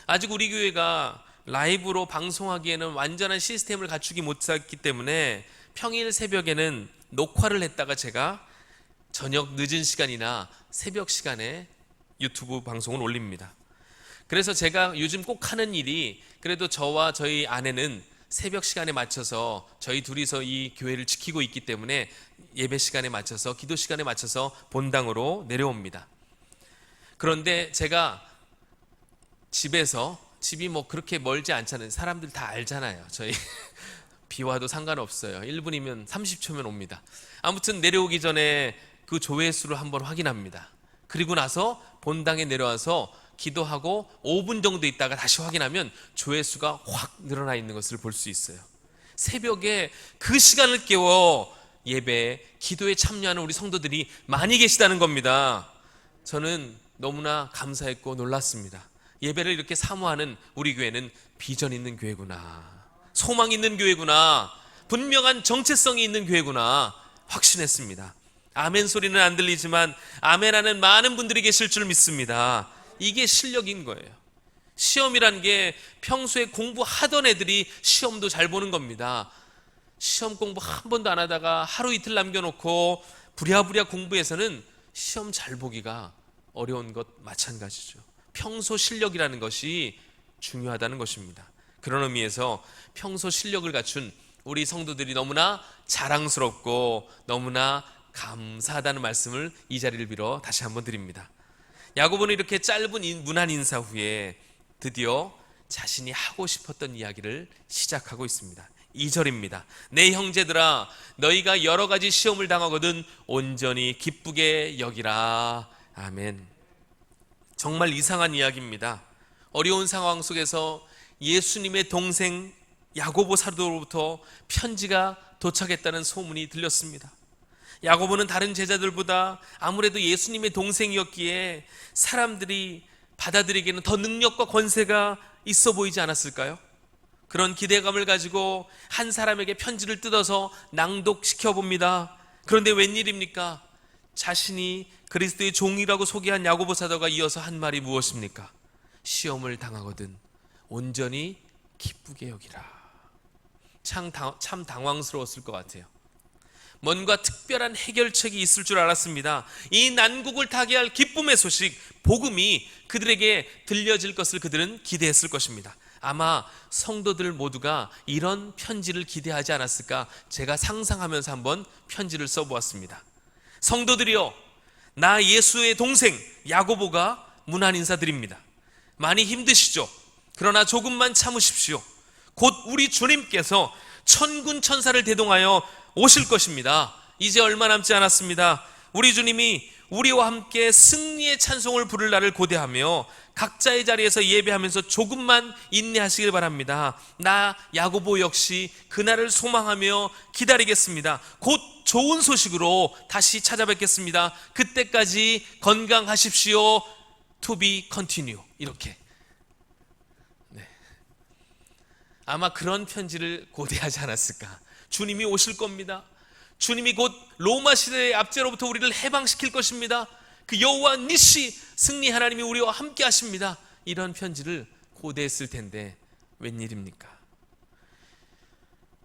A: 아직 우리 교회가 라이브로 방송하기에는 완전한 시스템을 갖추기 못했기 때문에 평일 새벽에는 녹화를 했다가 제가 저녁 늦은 시간이나 새벽 시간에 유튜브 방송을 올립니다. 그래서 제가 요즘 꼭 하는 일이, 그래도 저와 저희 아내는 새벽 시간에 맞춰서 저희 둘이서 이 교회를 지키고 있기 때문에 예배 시간에 맞춰서, 기도 시간에 맞춰서 본당으로 내려옵니다. 그런데 제가 집이 뭐 그렇게 멀지 않잖아요. 사람들 다 알잖아요. 저희 비 와도 상관없어요. 1분이면 30초면 옵니다. 아무튼 내려오기 전에 그 조회수를 한번 확인합니다. 그리고 나서 본당에 내려와서 기도하고 5분 정도 있다가 다시 확인하면 조회수가 확 늘어나 있는 것을 볼 수 있어요. 새벽에 그 시간을 깨워 예배, 기도에 참여하는 우리 성도들이 많이 계시다는 겁니다. 저는 너무나 감사했고 놀랐습니다. 예배를 이렇게 사모하는 우리 교회는 비전 있는 교회구나, 소망 있는 교회구나, 분명한 정체성이 있는 교회구나 확신했습니다. 아멘 소리는 안 들리지만 아멘하는 많은 분들이 계실 줄 믿습니다. 이게 실력인 거예요. 시험이란 게 평소에 공부하던 애들이 시험도 잘 보는 겁니다. 시험 공부 한 번도 안 하다가 하루 이틀 남겨놓고 부랴부랴 공부해서는 시험 잘 보기가 어려운 것 마찬가지죠. 평소 실력이라는 것이 중요하다는 것입니다. 그런 의미에서 평소 실력을 갖춘 우리 성도들이 너무나 자랑스럽고 너무나 감사하다는 말씀을 이 자리를 빌어 다시 한번 드립니다. 야고보는 이렇게 짧은 문안 인사 후에 드디어 자신이 하고 싶었던 이야기를 시작하고 있습니다. 2절입니다. 내 형제들아, 너희가 여러 가지 시험을 당하거든 온전히 기쁘게 여기라. 아멘. 정말 이상한 이야기입니다. 어려운 상황 속에서 예수님의 동생 야고보 사도로부터 편지가 도착했다는 소문이 들렸습니다. 야고보는 다른 제자들보다 아무래도 예수님의 동생이었기에 사람들이 받아들이기에는 더 능력과 권세가 있어 보이지 않았을까요? 그런 기대감을 가지고 한 사람에게 편지를 뜯어서 낭독시켜 봅니다. 그런데 웬일입니까? 자신이 그리스도의 종이라고 소개한 야고보 사도가 이어서 한 말이 무엇입니까? 시험을 당하거든 온전히 기쁘게 여기라. 참 당황스러웠을 것 같아요. 뭔가 특별한 해결책이 있을 줄 알았습니다. 이 난국을 타개할 기쁨의 소식, 복음이 그들에게 들려질 것을 그들은 기대했을 것입니다. 아마 성도들 모두가 이런 편지를 기대하지 않았을까, 제가 상상하면서 한번 편지를 써보았습니다. 성도들이여, 나 예수의 동생 야고보가 문안 인사드립니다. 많이 힘드시죠? 그러나 조금만 참으십시오. 곧 우리 주님께서 천군 천사를 대동하여 오실 것입니다. 이제 얼마 남지 않았습니다. 우리 주님이 우리와 함께 승리의 찬송을 부를 날을 고대하며 각자의 자리에서 예배하면서 조금만 인내하시길 바랍니다. 나 야고보 역시 그날을 소망하며 기다리겠습니다. 곧 좋은 소식으로 다시 찾아뵙겠습니다. 그때까지 건강하십시오. To be continue. 이렇게. 네. 아마 그런 편지를 고대하지 않았을까. 주님이 오실 겁니다. 주님이 곧 로마 시대의 압제로부터 우리를 해방시킬 것입니다. 그 여호와 니시 승리 하나님이 우리와 함께 하십니다. 이런 편지를 고대했을 텐데 웬일입니까?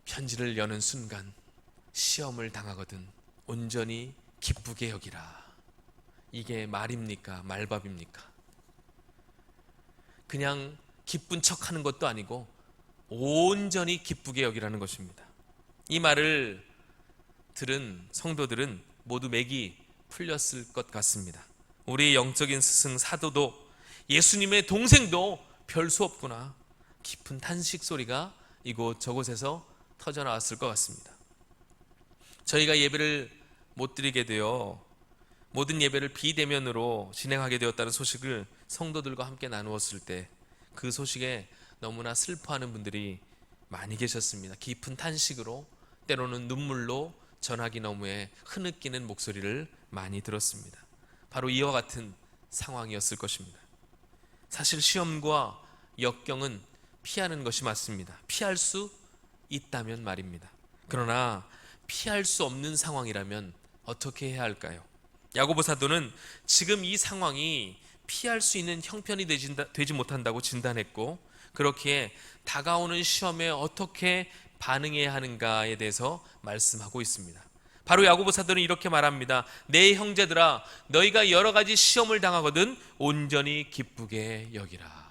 A: 편지를 여는 순간 시험을 당하거든 온전히 기쁘게 여기라. 이게 말입니까? 말밥입니까? 그냥 기쁜 척하는 것도 아니고 온전히 기쁘게 여기라는 것입니다. 이 말을 들은 성도들은 모두 맥이 풀렸을 것 같습니다. 우리 영적인 스승 사도도 예수님의 동생도 별 수 없구나, 깊은 탄식 소리가 이곳 저곳에서 터져 나왔을 것 같습니다. 저희가 예배를 못 드리게 되어 모든 예배를 비대면으로 진행하게 되었다는 소식을 성도들과 함께 나누었을 때 그 소식에 너무나 슬퍼하는 분들이 많이 계셨습니다. 깊은 탄식으로, 때로는 눈물로 전하기 너무에 흐느끼는 목소리를 많이 들었습니다. 바로 이와 같은 상황이었을 것입니다. 사실 시험과 역경은 피하는 것이 맞습니다. 피할 수 있다면 말입니다. 그러나 피할 수 없는 상황이라면 어떻게 해야 할까요? 야고보 사도는 지금 이 상황이 피할 수 있는 형편이 되지 못한다고 진단했고, 그렇기에 다가오는 시험에 어떻게 반응해야 하는가에 대해서 말씀하고 있습니다. 바로 야고보 사도는 이렇게 말합니다. 내 형제들아, 너희가 여러 가지 시험을 당하거든 온전히 기쁘게 여기라.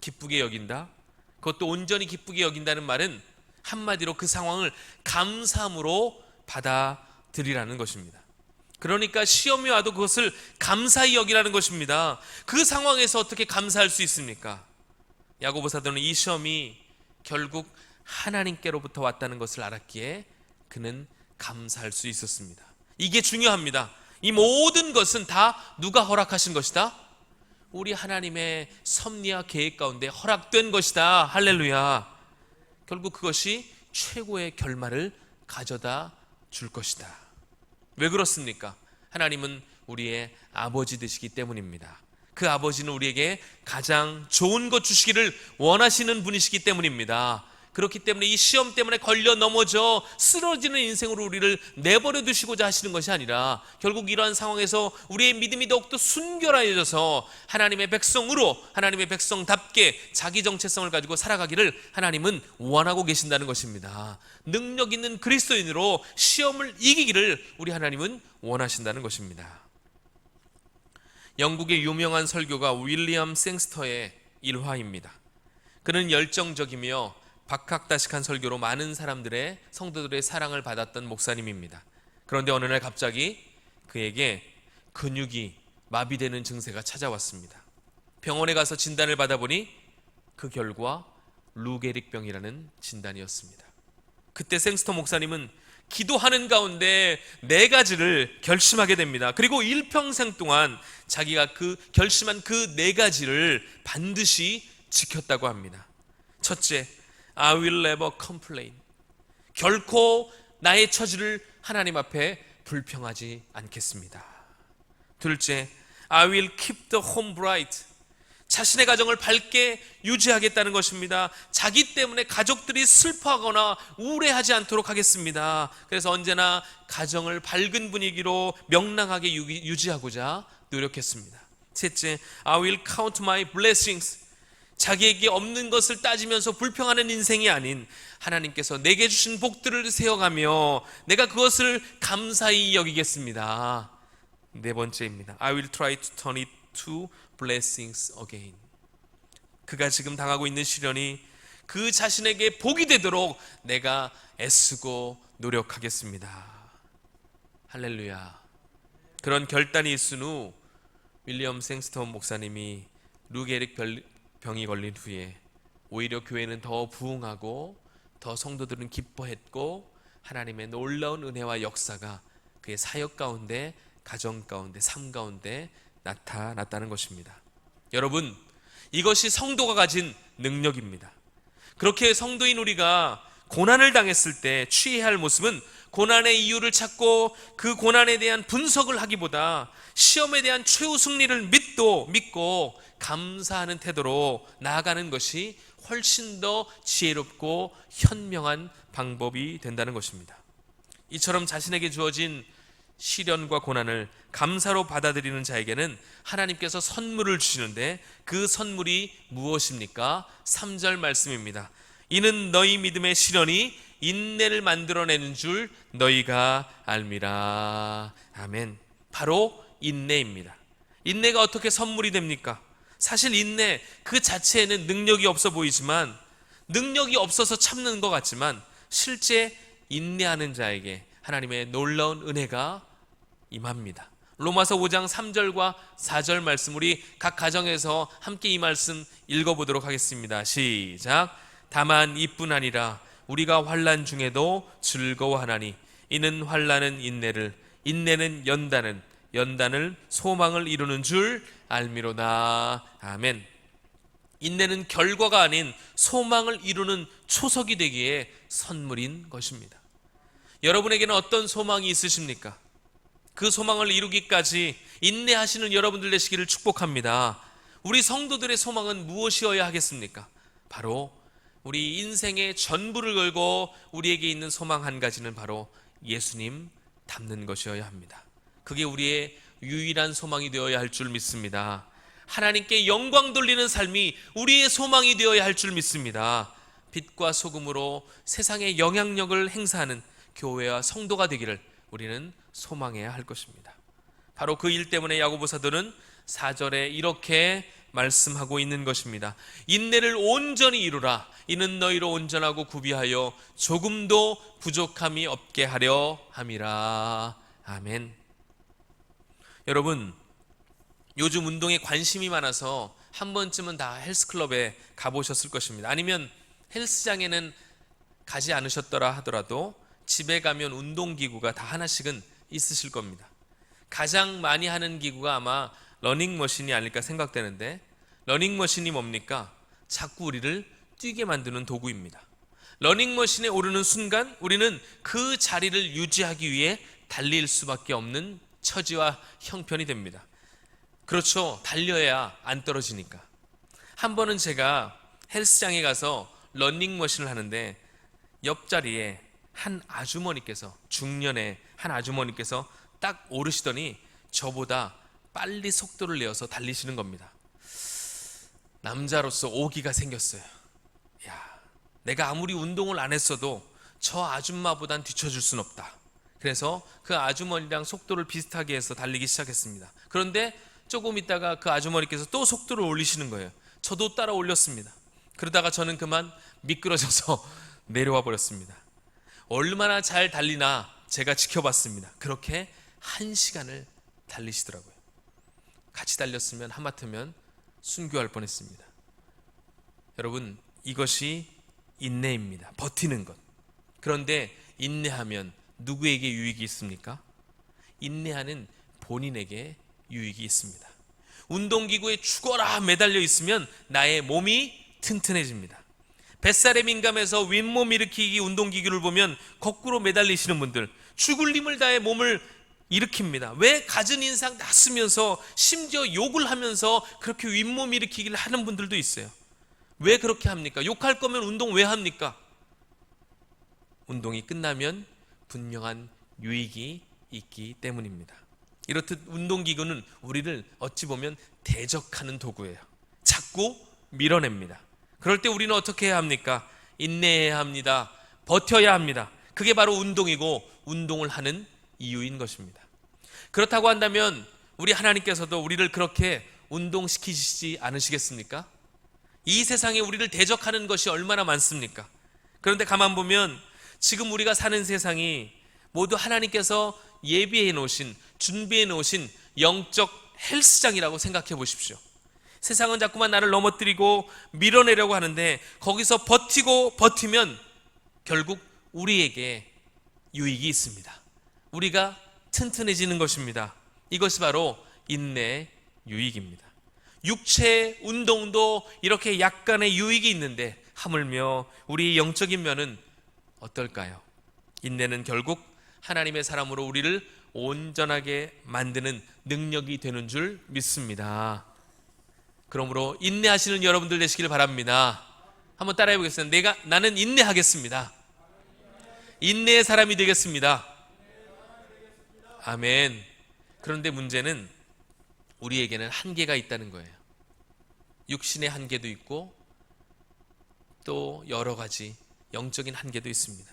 A: 기쁘게 여긴다? 그것도 온전히 기쁘게 여긴다는 말은 한마디로 그 상황을 감사함으로 받아들이라는 것입니다. 그러니까 시험이 와도 그것을 감사히 여기라는 것입니다. 그 상황에서 어떻게 감사할 수 있습니까? 야고보 사도는 이 시험이 결국 하나님께로부터 왔다는 것을 알았기에 그는 감사할 수 있었습니다. 이게 중요합니다. 이 모든 것은 다 누가 허락하신 것이다? 우리 하나님의 섭리와 계획 가운데 허락된 것이다. 할렐루야. 결국 그것이 최고의 결말을 가져다 줄 것이다. 왜 그렇습니까? 하나님은 우리의 아버지 되시기 때문입니다. 그 아버지는 우리에게 가장 좋은 것 주시기를 원하시는 분이시기 때문입니다. 그렇기 때문에 이 시험 때문에 걸려 넘어져 쓰러지는 인생으로 우리를 내버려 두시고자 하시는 것이 아니라 결국 이러한 상황에서 우리의 믿음이 더욱더 순결해져서 하나님의 백성으로, 하나님의 백성답게 자기 정체성을 가지고 살아가기를 하나님은 원하고 계신다는 것입니다. 능력 있는 그리스도인으로 시험을 이기기를 우리 하나님은 원하신다는 것입니다. 영국의 유명한 설교가 윌리엄 생스터의 일화입니다. 그는 열정적이며 박학다식한 설교로 많은 사람들의, 성도들의 사랑을 받았던 목사님입니다. 그런데 어느 날 갑자기 그에게 근육이 마비되는 증세가 찾아왔습니다. 병원에 가서 진단을 받아보니 그 결과 루게릭병이라는 진단이었습니다. 그때 생스터 목사님은 기도하는 가운데 4가지를 결심하게 됩니다. 그리고 일평생 동안 자기가 결심한 그 4가지를 반드시 지켰다고 합니다. 첫째, I will never complain. 결코 나의 처지를 하나님 앞에 불평하지 않겠습니다. 둘째, I will keep the home bright. 자신의 가정을 밝게 유지하겠다는 것입니다. 자기 때문에 가족들이 슬퍼하거나 우울해하지 않도록 하겠습니다. 그래서 언제나 가정을 밝은 분위기로 명랑하게 유지하고자 노력했습니다. 셋째, I will count my blessings. 자기에게 없는 것을 따지면서 불평하는 인생이 아닌 하나님께서 내게 주신 복들을 세워가며 내가 그것을 감사히 여기겠습니다. 네 번째입니다. I will try to turn it to blessings again. 그가 지금 당하고 있는 시련이 그 자신에게 복이 되도록 내가 애쓰고 노력하겠습니다. 할렐루야. 그런 결단이 있은 후 윌리엄 생스터 목사님이 루게릭 병이 걸린 후에 오히려 교회는 더 부흥하고 더 성도들은 기뻐했고 하나님의 놀라운 은혜와 역사가 그의 사역 가운데, 가정 가운데, 삶 가운데 나타났다는 것입니다. 여러분, 이것이 성도가 가진 능력입니다. 그렇게 성도인 우리가 고난을 당했을 때 취해야 할 모습은 고난의 이유를 찾고 그 고난에 대한 분석을 하기보다 시험에 대한 최후 승리를 믿고 감사하는 태도로 나아가는 것이 훨씬 더 지혜롭고 현명한 방법이 된다는 것입니다. 이처럼 자신에게 주어진 시련과 고난을 감사로 받아들이는 자에게는 하나님께서 선물을 주시는데 그 선물이 무엇입니까? 3절 말씀입니다. 이는 너희 믿음의 시련이 인내를 만들어내는 줄 너희가 알미라. 아멘. 바로 인내입니다. 인내가 어떻게 선물이 됩니까? 사실 인내 그 자체에는 능력이 없어 보이지만, 능력이 없어서 참는 것 같지만, 실제 인내하는 자에게 하나님의 놀라운 은혜가 임합니다. 로마서 5장 3절과 4절 말씀, 우리 각 가정에서 함께 이 말씀 읽어보도록 하겠습니다. 시작. 다만 이뿐 아니라 우리가 환난 중에도 즐거워하나니 이는 환난은 인내를, 인내는 연단을, 연단을 소망을 이루는 줄 알미로다. 아멘. 인내는 결과가 아닌 소망을 이루는 초석이 되기에 선물인 것입니다. 여러분에게는 어떤 소망이 있으십니까? 그 소망을 이루기까지 인내하시는 여러분들 되시기를 축복합니다. 우리 성도들의 소망은 무엇이어야 하겠습니까? 바로 우리 인생의 전부를 걸고 우리에게 있는 소망 한 가지는 바로 예수님 닮는 것이어야 합니다. 그게 우리의 유일한 소망이 되어야 할 줄 믿습니다. 하나님께 영광 돌리는 삶이 우리의 소망이 되어야 할 줄 믿습니다. 빛과 소금으로 세상에 영향력을 행사하는 교회와 성도가 되기를 우리는 소망해야 할 것입니다. 바로 그 일 때문에 야고보 사도는 4절에 이렇게 말씀하고 있는 것입니다. 인내를 온전히 이루라. 이는 너희로 온전하고 구비하여 조금도 부족함이 없게 하려 함이라. 아멘. 여러분, 요즘 운동에 관심이 많아서 한 번쯤은 다 헬스클럽에 가보셨을 것입니다. 아니면 헬스장에는 가지 않으셨더라 하더라도 집에 가면 운동기구가 다 하나씩은 있으실 겁니다. 가장 많이 하는 기구가 아마 러닝머신이 아닐까 생각되는데, 러닝머신이 뭡니까? 자꾸 우리를 뛰게 만드는 도구입니다. 러닝머신에 오르는 순간 우리는 그 자리를 유지하기 위해 달릴 수밖에 없는 처지와 형편이 됩니다. 그렇죠. 달려야 안 떨어지니까. 한 번은 제가 헬스장에 가서 러닝머신을 하는데 옆자리에 한 아주머니께서, 중년의 한 아주머니께서 딱 오르시더니 저보다 빨리 속도를 내어서 달리시는 겁니다. 남자로서 오기가 생겼어요. 야, 내가 아무리 운동을 안 했어도 저 아줌마보단 뒤쳐줄 순 없다. 그래서 그 아주머니랑 속도를 비슷하게 해서 달리기 시작했습니다. 그런데 조금 있다가 그 아주머니께서 또 속도를 올리시는 거예요. 저도 따라 올렸습니다. 그러다가 저는 그만 미끄러져서 내려와 버렸습니다. 얼마나 잘 달리나 제가 지켜봤습니다. 그렇게 1시간을 달리시더라고요. 같이 달렸으면 하마터면 순교할 뻔했습니다. 여러분, 이것이 인내입니다. 버티는 것. 그런데 인내하면 누구에게 유익이 있습니까? 인내하는 본인에게 유익이 있습니다. 운동기구에 죽어라 매달려 있으면 나의 몸이 튼튼해집니다. 뱃살에 민감해서 윗몸 일으키기 운동기구를 보면 거꾸로 매달리시는 분들, 죽을 힘을 다해 몸을 일으킵니다. 왜 갖은 인상 다 쓰면서 심지어 욕을 하면서 그렇게 윗몸 일으키기를 하는 분들도 있어요. 왜 그렇게 합니까? 욕할 거면 운동 왜 합니까? 운동이 끝나면 분명한 유익이 있기 때문입니다. 이렇듯 운동기구는 우리를 어찌 보면 대적하는 도구예요. 자꾸 밀어냅니다. 그럴 때 우리는 어떻게 해야 합니까? 인내해야 합니다. 버텨야 합니다. 그게 바로 운동이고 운동을 하는 이유인 것입니다. 그렇다고 한다면 우리 하나님께서도 우리를 그렇게 운동시키시지 않으시겠습니까? 이 세상에 우리를 대적하는 것이 얼마나 많습니까? 그런데 가만 보면 지금 우리가 사는 세상이 모두 하나님께서 예비해 놓으신, 준비해 놓으신 영적 헬스장이라고 생각해 보십시오. 세상은 자꾸만 나를 넘어뜨리고 밀어내려고 하는데 거기서 버티면 결국 우리에게 유익이 있습니다. 우리가 튼튼해지는 것입니다. 이것이 바로 인내의 유익입니다. 육체 운동도 이렇게 약간의 유익이 있는데 하물며 우리의 영적인 면은 어떨까요? 인내는 결국 하나님의 사람으로 우리를 온전하게 만드는 능력이 되는 줄 믿습니다. 그러므로 인내하시는 여러분들 되시길 바랍니다. 한번 따라해 보겠습니다. 나는 인내하겠습니다. 인내의 사람이 되겠습니다. 아멘. 그런데 문제는 우리에게는 한계가 있다는 거예요. 육신의 한계도 있고 또 여러 가지 영적인 한계도 있습니다.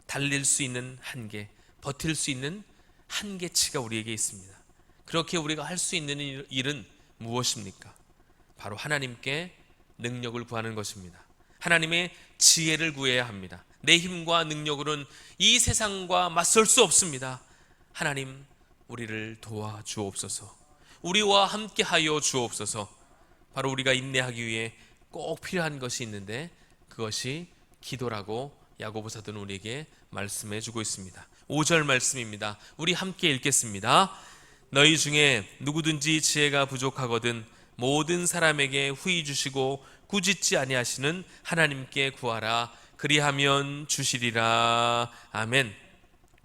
A: 달릴 수 있는 한계, 버틸 수 있는 한계치가 우리에게 있습니다. 그렇게 우리가 할 수 있는 일은 무엇입니까? 바로 하나님께 능력을 구하는 것입니다. 하나님의 지혜를 구해야 합니다. 내 힘과 능력으로는 이 세상과 맞설 수 없습니다. 하나님, 우리를 도와주옵소서. 우리와 함께하여 주옵소서. 바로 우리가 인내하기 위해 꼭 필요한 것이 있는데 그것이 기도라고 야고보 사도는 우리에게 말씀해 주고 있습니다. 5절 말씀입니다. 우리 함께 읽겠습니다. 너희 중에 누구든지 지혜가 부족하거든 모든 사람에게 후히 주시고 꾸짖지 아니하시는 하나님께 구하라. 그리하면 주시리라. 아멘.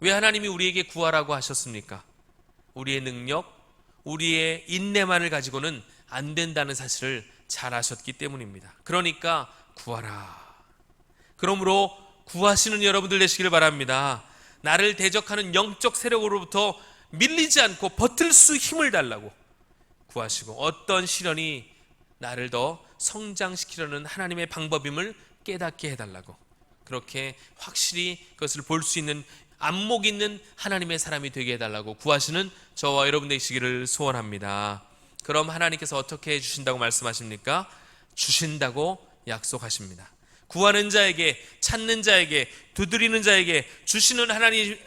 A: 왜 하나님이 우리에게 구하라고 하셨습니까? 우리의 능력, 우리의 인내만을 가지고는 안 된다는 사실을 잘 아셨기 때문입니다. 그러니까 구하라. 그러므로 구하시는 여러분들 되시기를 바랍니다. 나를 대적하는 영적 세력으로부터 밀리지 않고 버틸 수 힘을 달라고 구하시고, 어떤 시련이 나를 더 성장시키려는 하나님의 방법임을 깨닫게 해달라고, 그렇게 확실히 그것을 볼 수 있는 안목 있는 하나님의 사람이 되게 해달라고 구하시는 저와 여러분 되시기를 소원합니다. 그럼 하나님께서 어떻게 해주신다고 말씀하십니까? 주신다고 약속하십니다. 구하는 자에게, 찾는 자에게, 두드리는 자에게 주시는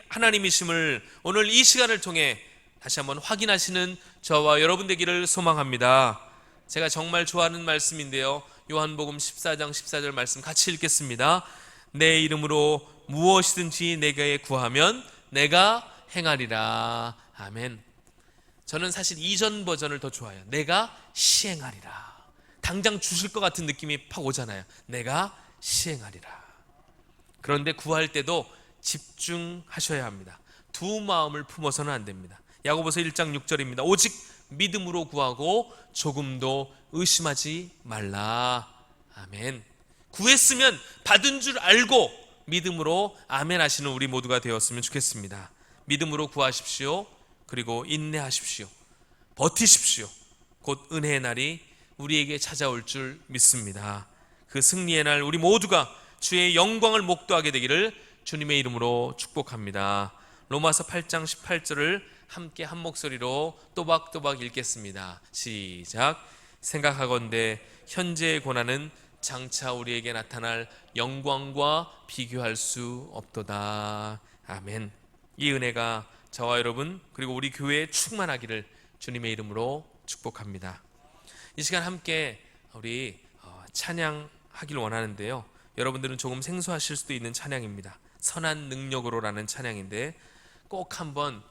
A: 하나님이심을 오늘 이 시간을 통해 다시 한번 확인하시는 저와 여러분 되기를 소망합니다. 제가 정말 좋아하는 말씀인데요, 요한복음 14장 14절 말씀 같이 읽겠습니다. 내 이름으로 무엇이든지 내게 구하면 내가 행하리라. 아멘. 저는 사실 이전 버전을 더 좋아해요. 내가 시행하리라. 당장 주실 것 같은 느낌이 팍 오잖아요. 내가 시행하리라. 그런데 구할 때도 집중하셔야 합니다. 두 마음을 품어서는 안 됩니다. 야고보서 1장 6절입니다. 오직 믿음으로 구하고 조금도 의심하지 말라. 아멘. 구했으면 받은 줄 알고 믿음으로 아멘 하시는 우리 모두가 되었으면 좋겠습니다. 믿음으로 구하십시오. 그리고 인내하십시오. 버티십시오. 곧 은혜의 날이 우리에게 찾아올 줄 믿습니다. 그 승리의 날 우리 모두가 주의 영광을 목도하게 되기를 주님의 이름으로 축복합니다. 로마서 8장 18절을 함께 한 목소리로 또박또박 읽겠습니다. 시작. 생각하건대 현재의 고난은 장차 우리에게 나타날 영광과 비교할 수 없도다. 아멘. 이 은혜가 저와 여러분 그리고 우리 교회에 충만하기를 주님의 이름으로 축복합니다. 이 시간 함께 우리 찬양하길 원하는데요, 여러분들은 조금 생소하실 수도 있는 찬양입니다. 선한 능력으로라는 찬양인데 꼭 한번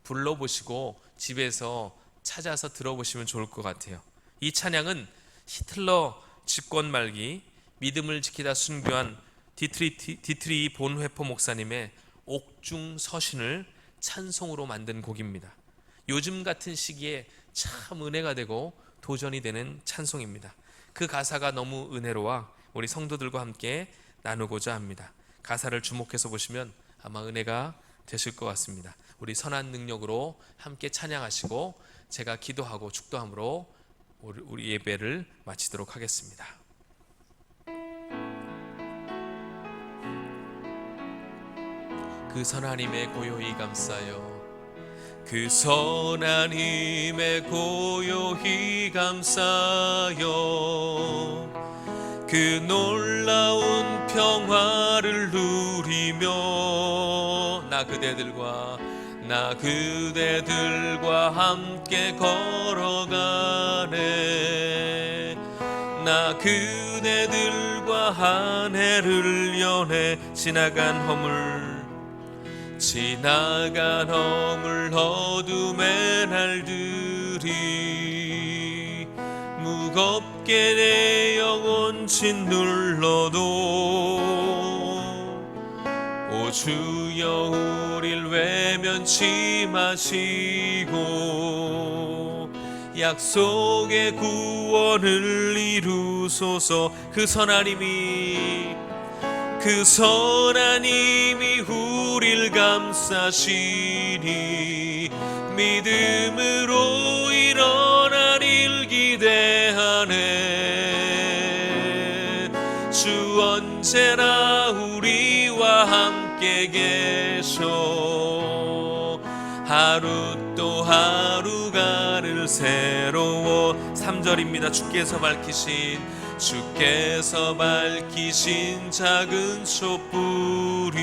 A: 불러보시고 집에서 찾아서 들어보시면 좋을 것 같아요. 이 찬양은 히틀러 집권 말기 믿음을 지키다 순교한 디트리 본회포 목사님의 옥중 서신을 찬송으로 만든 곡입니다. 요즘 같은 시기에 참 은혜가 되고 도전이 되는 찬송입니다. 그 가사가 너무 은혜로워 우리 성도들과 함께 나누고자 합니다. 가사를 주목해서 보시면 아마 은혜가 되실 것 같습니다. 우리 선한 능력으로 함께 찬양하시고 제가 기도하고 축도함으로 우리 예배를 마치도록 하겠습니다. 그 선한 힘에 고요히 감싸요. 그 선한 힘에 고요히 감싸요. 그 놀라운 평화를 누리며 나 그대들과 함께 걸어가네. 나 그대들과 한 해를 연해 지나간 허물 어둠의 날들이 무겁게 내 영혼 짓눌러도 오 주여 우릴 외면치 마시고 약속의 구원을 이루소서. 그 선한 힘이 우릴 감싸시니 믿음으로 일어나릴 기대하네. 주 언제나 우리와 우리와 함께 계셔 하루 또 하루가를 새로워 3절입니다. 주께서 밝히신 작은 촛불이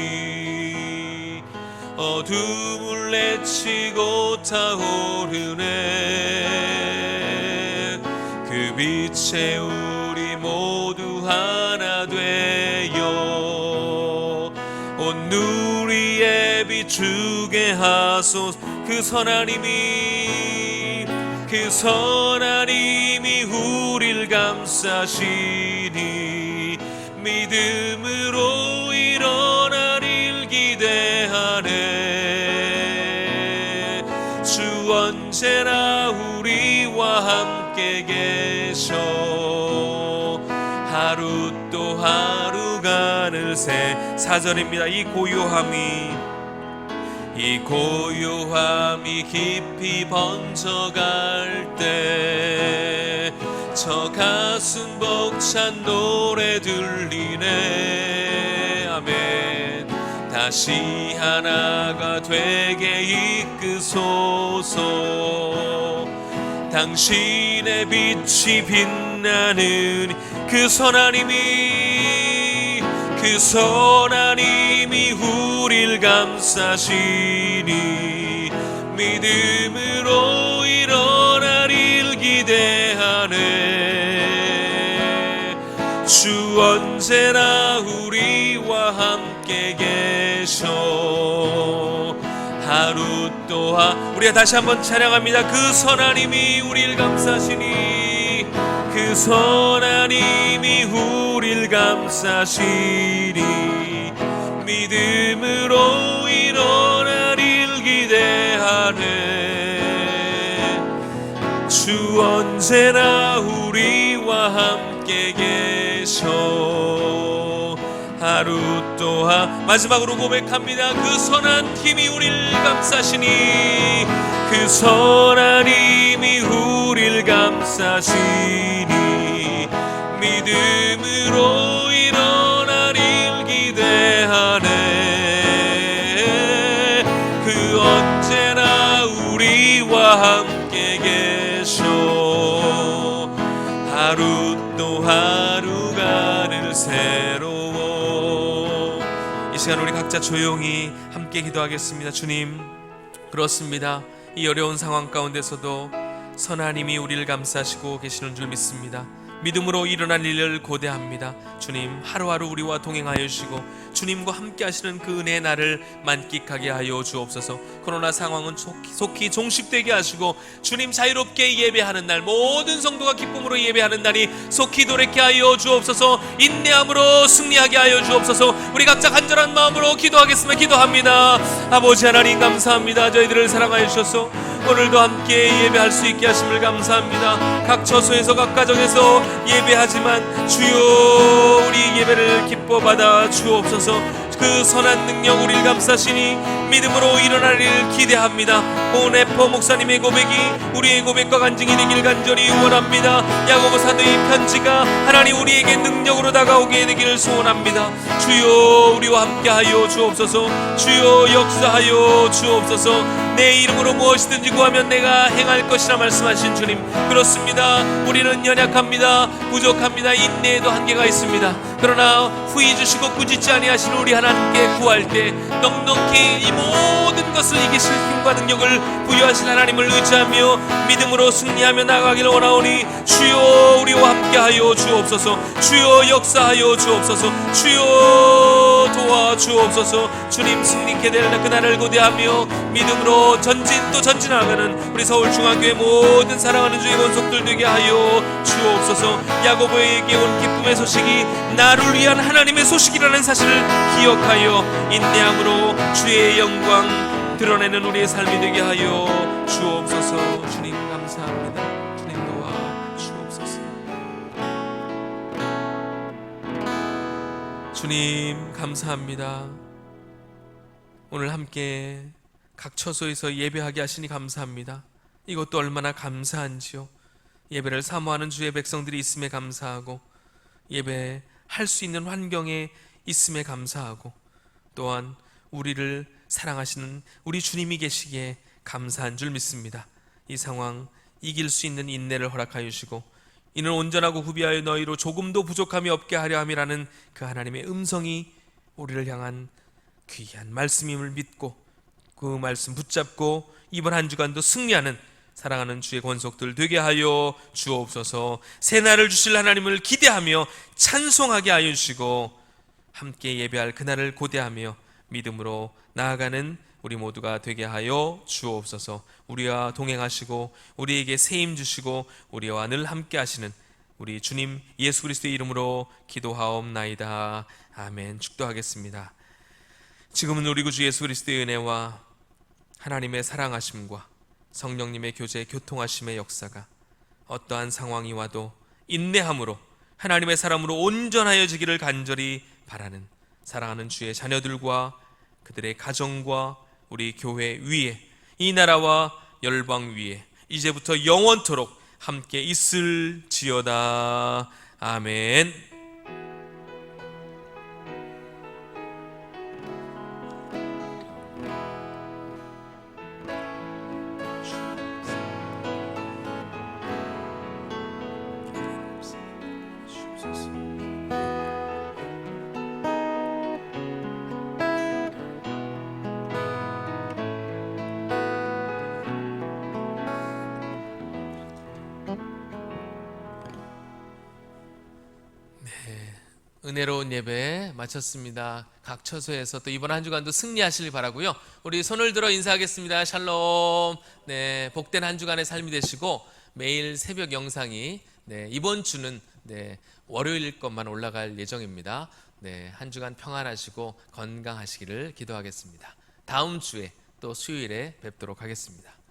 A: 어둠을 내치고 타오르네. 그 빛에 우리 모두 하나 되어 온 누리에 비추게 하소서. 그 선하님이 우릴 감싸시니 믿음으로 일어나릴 기대하네. 주 언제나 우리와 함께 계셔 하루 또 하루간을 새 4절입니다. 이 고요함이 깊이 번져갈 때 저 가슴 벅찬 노래 들리네. 아멘. 다시 하나가 되게 이끄소서. 당신의 빛이 빛나는 그 선하님이 우릴 감싸시니 믿음으로 일어나릴 기대하네. 주 언제나 우리와 함께 계셔 하루 또 우리가 다시 한번 찬양합니다. 그 선하님이 우릴 감싸시니 그 선하님이 우릴 감싸시니 믿음으로 일어나릴 기대하네. 주 언제나 우리와 함께 계셔 하루 또 마지막으로 고백합니다. 그 선한 힘이 우릴 감싸시니 그 선하님이 우릴 감싸시니 믿음으로 일어나릴 기대하네. 그 언제나 우리와 함께 계셔 하루 또 하루가를 새로워. 이 시간 우리 각자 조용히 함께 기도하겠습니다. 주님, 그렇습니다. 이 어려운 상황 가운데서도 선하님이 우리를 감싸시고 계시는 줄 믿습니다. 믿음으로 일어날 일을 고대합니다. 주님, 하루하루 우리와 동행하여 주시고 주님과 함께 하시는 그 은혜의 날을 만끽하게 하여 주옵소서. 코로나 상황은 속히 종식되게 하시고 주님 자유롭게 예배하는 날, 모든 성도가 기쁨으로 예배하는 날이 속히 도래케 하여 주옵소서. 인내함으로 승리하게 하여 주옵소서. 우리 각자 간절한 마음으로 기도합니다. 아버지 하나님, 감사합니다. 저희들을 사랑하여 주셔서 오늘도 함께 예배할 수 있게 하심을 감사합니다. 각 처소에서 각 가정에서 예배하지만 주여 우리 예배를 기뻐 받아 주옵소서. 그 선한 능력 우리를 감싸시니 믿음으로 일어날 일을 기대합니다. 오네포 목사님의 고백이 우리의 고백과 간증이 되길 간절히 원합니다. 야고보 사도의 편지가 하나님 우리에게 능력으로 다가오게 되기를 소원합니다. 주여 우리와 함께하여 주옵소서. 주여 역사하여 주옵소서. 내 이름으로 무엇이든지 구하면 내가 행할 것이라 말씀하신 주님, 그렇습니다. 우리는 연약합니다. 부족합니다. 인내에도 한계가 있습니다. 그러나 후히 주시고 꾸짖지 아니하시는 우리 하나님께 구할 때 넉넉히 이 모든 것을 이기실 힘과 능력을 부여하신 하나님을 의지하며 믿음으로 승리하며 나아가기를 원하오니 주여 우리와 함께하여 주옵소서. 주여 역사하여 주옵소서. 주여 도와주옵소서. 주님, 승리케 될 그날을 고대하며 믿음으로 전진 또 전진하가는 우리 서울중앙교회 모든 사랑하는 주의 권속들 되게 하여 주옵소서. 야고보에게 온 기쁨의 소식이 나를 위한 하나님의 소식이라는 사실을 기억하여 인내함으로 주의 영광 드러내는 우리의 삶이 되게 하여 주옵소서. 주님 감사합니다. 주님 도와 주옵소서. 주님 감사합니다. 오늘 함께 각 처소에서 예배하게 하시니 감사합니다. 이것도 얼마나 감사한지요. 예배를 사모하는 주의 백성들이 있음에 감사하고 예배할 수 있는 환경에 있음에 감사하고 또한 우리를 사랑하시는 우리 주님이 계시기에 감사한 줄 믿습니다. 이 상황 이길 수 있는 인내를 허락하여 주시고 이는 온전하고 구비하여 너희로 조금도 부족함이 없게 하려 함이라는 그 하나님의 음성이 우리를 향한 귀한 말씀임을 믿고 그 말씀 붙잡고 이번 한 주간도 승리하는 사랑하는 주의 권속들 되게 하여 주옵소서. 새날을 주실 하나님을 기대하며 찬송하게 하여 주시고 함께 예배할 그날을 고대하며 믿음으로 나아가는 우리 모두가 되게 하여 주옵소서. 우리와 동행하시고 우리에게 세임 주시고 우리와 늘 함께 하시는 우리 주님 예수 그리스도의 이름으로 기도하옵나이다. 아멘. 축도하겠습니다. 지금은 우리 구주 예수 그리스도의 은혜와 하나님의 사랑하심과 성령님의 교제 교통하심의 역사가 어떠한 상황이 와도 인내함으로 하나님의 사람으로 온전하여지기를 간절히 바라는 사랑하는 주의 자녀들과 그들의 가정과 우리 교회 위에 이 나라와 열방 위에 이제부터 영원토록 함께 있을지어다. 아멘. 은혜로운 예배 마쳤습니다. 각 처소에서 또 이번 한 주간도 승리하시길 바라고요. 우리 손을 들어 인사하겠습니다. 샬롬. 네, 복된 한 주간의 삶이 되시고 매일 새벽 영상이 이번 주는 월요일 것만 올라갈 예정입니다. 한 주간 평안하시고 건강하시기를 기도하겠습니다. 다음 주에 또 수요일에 뵙도록 하겠습니다.